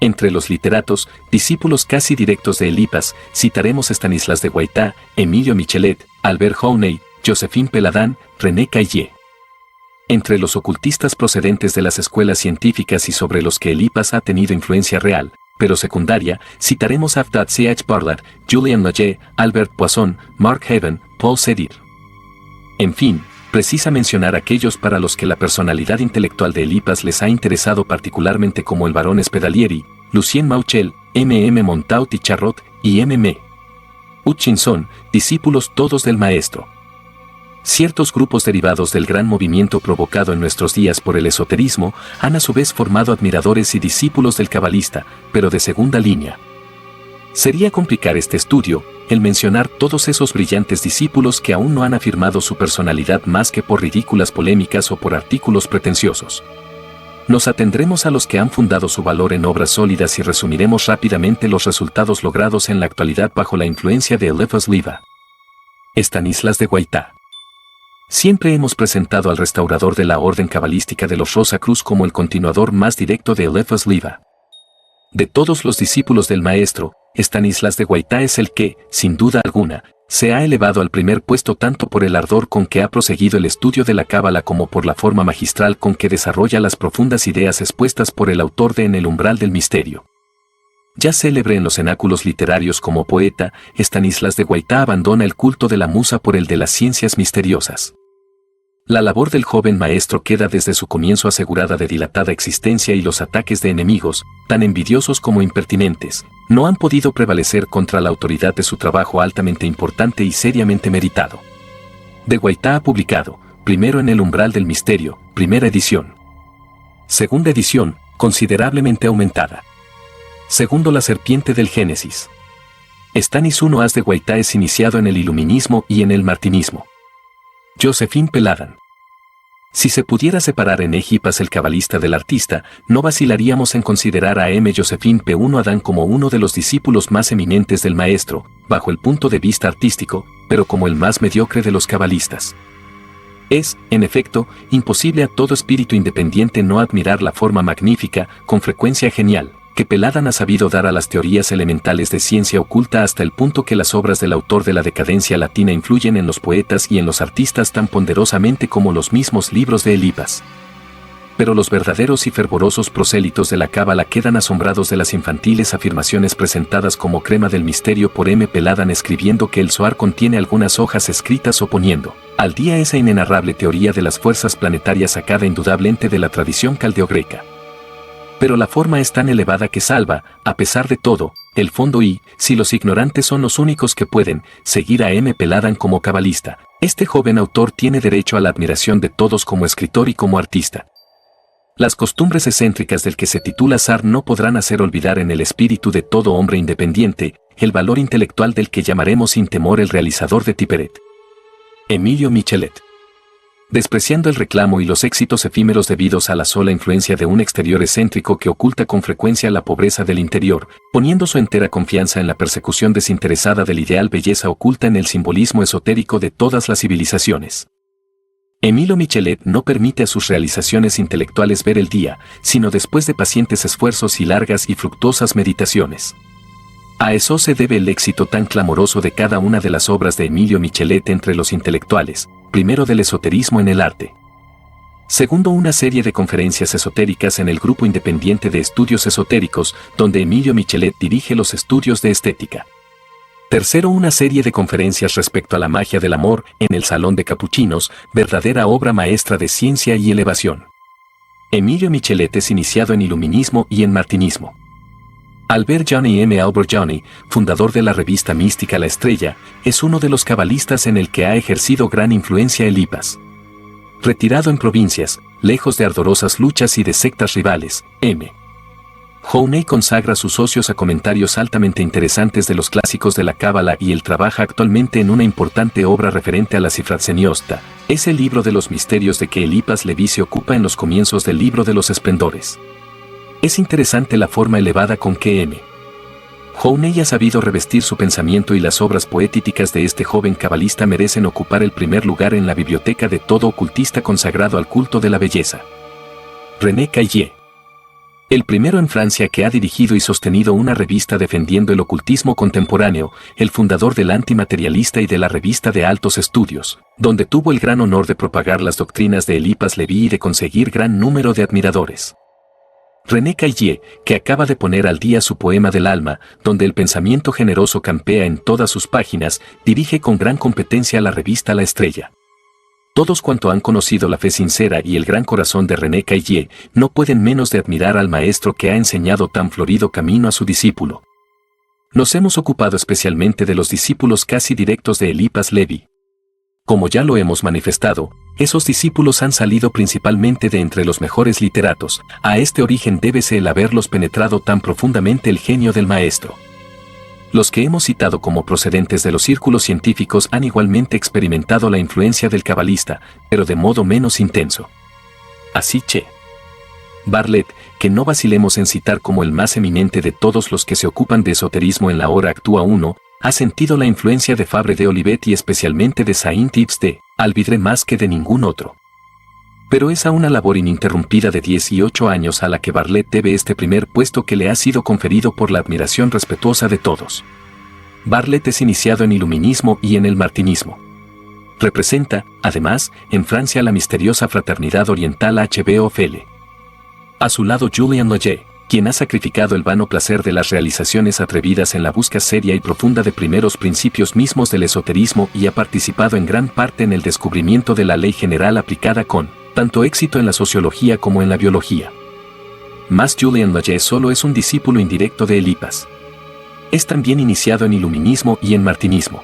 Entre los literatos, discípulos casi directos de Eliphas, citaremos Stanislas de Guaitá, Emilio Michelet, Albert Howney, Josephine Peladán, René Caillé. Entre los ocultistas procedentes de las escuelas científicas y sobre los que Eliphas ha tenido influencia real, pero secundaria, citaremos a Avdad C.H. Bartlett, Julian Lage, Albert Poisson, Mark Haven, Paul Sedir. En fin, precisa mencionar aquellos para los que la personalidad intelectual de Eliphas les ha interesado particularmente, como el barón Spedalieri, Lucien Mauchel, M.M. Montaut y Charrot, y M.M. Hutchinson, discípulos todos del maestro. Ciertos grupos derivados del gran movimiento provocado en nuestros días por el esoterismo han a su vez formado admiradores y discípulos del cabalista, pero de segunda línea. Sería complicar este estudio el mencionar todos esos brillantes discípulos que aún no han afirmado su personalidad más que por ridículas polémicas o por artículos pretenciosos. Nos atendremos a los que han fundado su valor en obras sólidas y resumiremos rápidamente los resultados logrados en la actualidad bajo la influencia de Eliphas Leví. Stanislas de Guaitá. Siempre hemos presentado al restaurador de la orden cabalística de los Rosacruz como el continuador más directo de Eliphas Leví. De todos los discípulos del maestro, Stanislas de Guaitá es el que, sin duda alguna, se ha elevado al primer puesto tanto por el ardor con que ha proseguido el estudio de la cábala como por la forma magistral con que desarrolla las profundas ideas expuestas por el autor de En el umbral del misterio. Ya célebre en los cenáculos literarios como poeta, Stanislas de Guaitá abandona el culto de la musa por el de las ciencias misteriosas. La labor del joven maestro queda desde su comienzo asegurada de dilatada existencia, y los ataques de enemigos, tan envidiosos como impertinentes, no han podido prevalecer contra la autoridad de su trabajo altamente importante y seriamente meritado. De Guaitá ha publicado, primero En el umbral del misterio, primera edición. Segunda edición, considerablemente aumentada. Segundo, La serpiente del Génesis. Stanis I As de Guaitá es iniciado en el iluminismo y en el martinismo. Josephine Peladan. Si se pudiera separar en Egipas el cabalista del artista, no vacilaríamos en considerar a M. Josephine P1 Adán como uno de los discípulos más eminentes del maestro, bajo el punto de vista artístico, pero como el más mediocre de los cabalistas. Es, en efecto, imposible a todo espíritu independiente no admirar la forma magnífica, con frecuencia genial, que Peladan ha sabido dar a las teorías elementales de ciencia oculta hasta el punto que las obras del autor de la decadencia latina influyen en los poetas y en los artistas tan ponderosamente como los mismos libros de Elipas. Pero los verdaderos y fervorosos prosélitos de la cábala quedan asombrados de las infantiles afirmaciones presentadas como crema del misterio por M. Peladan, escribiendo que el Zohar contiene algunas hojas escritas o poniendo al día esa inenarrable teoría de las fuerzas planetarias sacada indudablemente de la tradición caldeo-greca. Pero la forma es tan elevada que salva, a pesar de todo, el fondo y, si los ignorantes son los únicos que pueden seguir a M. Peladan como cabalista, este joven autor tiene derecho a la admiración de todos como escritor y como artista. Las costumbres excéntricas del que se titula zar no podrán hacer olvidar en el espíritu de todo hombre independiente el valor intelectual del que llamaremos sin temor el realizador de Tiperet. Emilio Michelet. Despreciando el reclamo y los éxitos efímeros debidos a la sola influencia de un exterior excéntrico que oculta con frecuencia la pobreza del interior, poniendo su entera confianza en la persecución desinteresada del ideal belleza oculta en el simbolismo esotérico de todas las civilizaciones. Emilio Michelet no permite a sus realizaciones intelectuales ver el día, sino después de pacientes esfuerzos y largas y fructuosas meditaciones. A eso se debe el éxito tan clamoroso de cada una de las obras de Emilio Michelet entre los intelectuales, primero del esoterismo en el arte. Segundo, una serie de conferencias esotéricas en el Grupo Independiente de Estudios Esotéricos, donde Emilio Michelet dirige los estudios de estética. Tercero, una serie de conferencias respecto a la magia del amor en el Salón de Capuchinos, verdadera obra maestra de ciencia y elevación. Emilio Michelet es iniciado en iluminismo y en martinismo. Albert Johnny M. Albert Johnny, fundador de la revista mística La Estrella, es uno de los cabalistas en el que ha ejercido gran influencia Elipas. Retirado en provincias, lejos de ardorosas luchas y de sectas rivales, M. Johnny consagra sus ocios a comentarios altamente interesantes de los clásicos de la cábala y él trabaja actualmente en una importante obra referente a la Cifratzeniosta, es el libro de los misterios de que Elipas Leví se ocupa en los comienzos del libro de los esplendores. Es interesante la forma elevada con que M. Johnny ha sabido revestir su pensamiento y las obras poéticas de este joven cabalista merecen ocupar el primer lugar en la biblioteca de todo ocultista consagrado al culto de la belleza. René Caillé. El primero en Francia que ha dirigido y sostenido una revista defendiendo el ocultismo contemporáneo, el fundador del Antimaterialista y de la revista de Altos Estudios, donde tuvo el gran honor de propagar las doctrinas de Elipas Leví y de conseguir gran número de admiradores. René Caillé, que acaba de poner al día su poema del alma, donde el pensamiento generoso campea en todas sus páginas, dirige con gran competencia la revista La Estrella. Todos cuanto han conocido la fe sincera y el gran corazón de René Caillé, no pueden menos de admirar al maestro que ha enseñado tan florido camino a su discípulo. Nos hemos ocupado especialmente de los discípulos casi directos de Elipas Leví. Como ya lo hemos manifestado, esos discípulos han salido principalmente de entre los mejores literatos. A este origen débese el haberlos penetrado tan profundamente el genio del maestro. Los que hemos citado como procedentes de los círculos científicos han igualmente experimentado la influencia del cabalista, pero de modo menos intenso. Así Che. Bartlett, que no vacilemos en citar como el más eminente de todos los que se ocupan de esoterismo en la hora actúa uno, ha sentido la influencia de Fabre de Olivet y especialmente de Saint-Yves de Alvidre más que de ningún otro. Pero es a una labor ininterrumpida de 18 años a la que Bartlett debe este primer puesto que le ha sido conferido por la admiración respetuosa de todos. Bartlett es iniciado en iluminismo y en el martinismo. Representa, además, en Francia la misteriosa fraternidad oriental HBOFL. A su lado Julien Loyer, quien ha sacrificado el vano placer de las realizaciones atrevidas en la búsqueda seria y profunda de primeros principios mismos del esoterismo y ha participado en gran parte en el descubrimiento de la ley general aplicada con tanto éxito en la sociología como en la biología. Mas Julien Loyer solo es un discípulo indirecto de Elipas. Es también iniciado en iluminismo y en martinismo.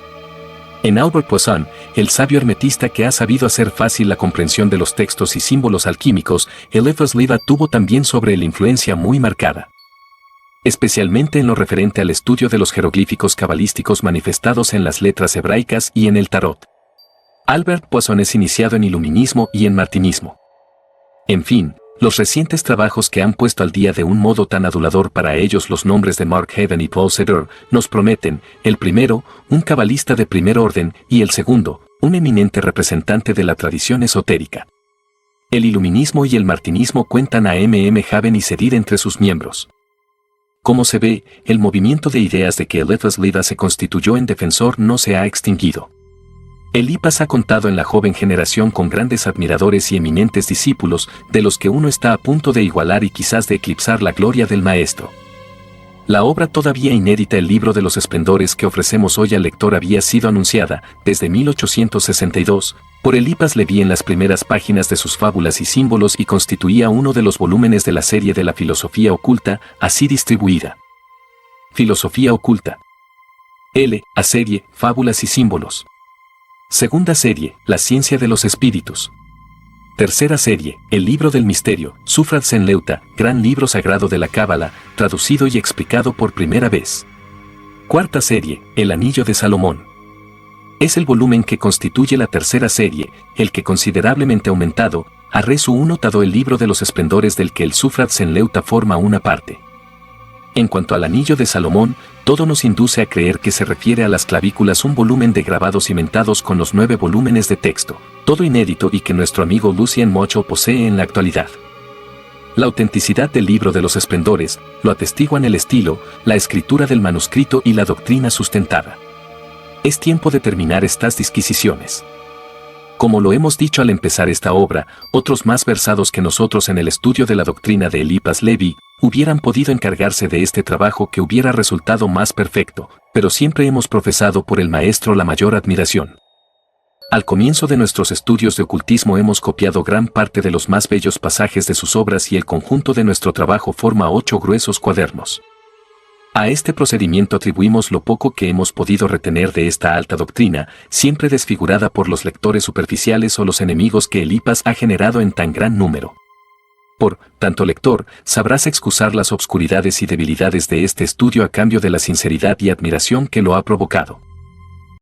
En Albert Poisson, el sabio hermetista que ha sabido hacer fácil la comprensión de los textos y símbolos alquímicos, Eliphas Levi tuvo también sobre él influencia muy marcada. Especialmente en lo referente al estudio de los jeroglíficos cabalísticos manifestados en las letras hebraicas y en el tarot. Albert Poisson es iniciado en iluminismo y en martinismo. En fin, los recientes trabajos que han puesto al día de un modo tan adulador para ellos los nombres de Mark Haven y Paul Seder nos prometen, el primero, un cabalista de primer orden, y el segundo, un eminente representante de la tradición esotérica. El iluminismo y el martinismo cuentan a Haven y Seder entre sus miembros. Como se ve, el movimiento de ideas de que Eliphas Levi se constituyó en defensor no se ha extinguido. Eliphas ha contado en la joven generación con grandes admiradores y eminentes discípulos, de los que uno está a punto de igualar y quizás de eclipsar la gloria del maestro. La obra todavía inédita, el Libro de los Esplendores que ofrecemos hoy al lector, había sido anunciada, desde 1862, por Eliphas Levi en las primeras páginas de sus Fábulas y Símbolos y constituía uno de los volúmenes de la serie de la Filosofía Oculta, así distribuida. Filosofía Oculta. A serie, Fábulas y Símbolos. Segunda serie, La Ciencia de los Espíritus. Tercera serie, El Libro del Misterio, Sufrat Zenleuta, gran libro sagrado de la Cábala, traducido y explicado por primera vez. Cuarta serie, El Anillo de Salomón. Es el volumen que constituye la tercera serie, el que considerablemente aumentado, ha notado el Libro de los Esplendores del que el Sufrat Zenleuta forma una parte. En cuanto al Anillo de Salomón, todo nos induce a creer que se refiere a las clavículas, un volumen de grabados cimentados con los 9 volúmenes de texto, todo inédito y que nuestro amigo Lucien Mocho posee en la actualidad. La autenticidad del Libro de los Esplendores lo atestiguan el estilo, la escritura del manuscrito y la doctrina sustentada. Es tiempo de terminar estas disquisiciones. Como lo hemos dicho al empezar esta obra, otros más versados que nosotros en el estudio de la doctrina de Eliphas Levi hubieran podido encargarse de este trabajo que hubiera resultado más perfecto, pero siempre hemos profesado por el maestro la mayor admiración. Al comienzo de nuestros estudios de ocultismo hemos copiado gran parte de los más bellos pasajes de sus obras y el conjunto de nuestro trabajo forma 8 gruesos cuadernos. A este procedimiento atribuimos lo poco que hemos podido retener de esta alta doctrina, siempre desfigurada por los lectores superficiales o los enemigos que Eliphas ha generado en tan gran número. Por tanto, lector, sabrás excusar las obscuridades y debilidades de este estudio a cambio de la sinceridad y admiración que lo ha provocado.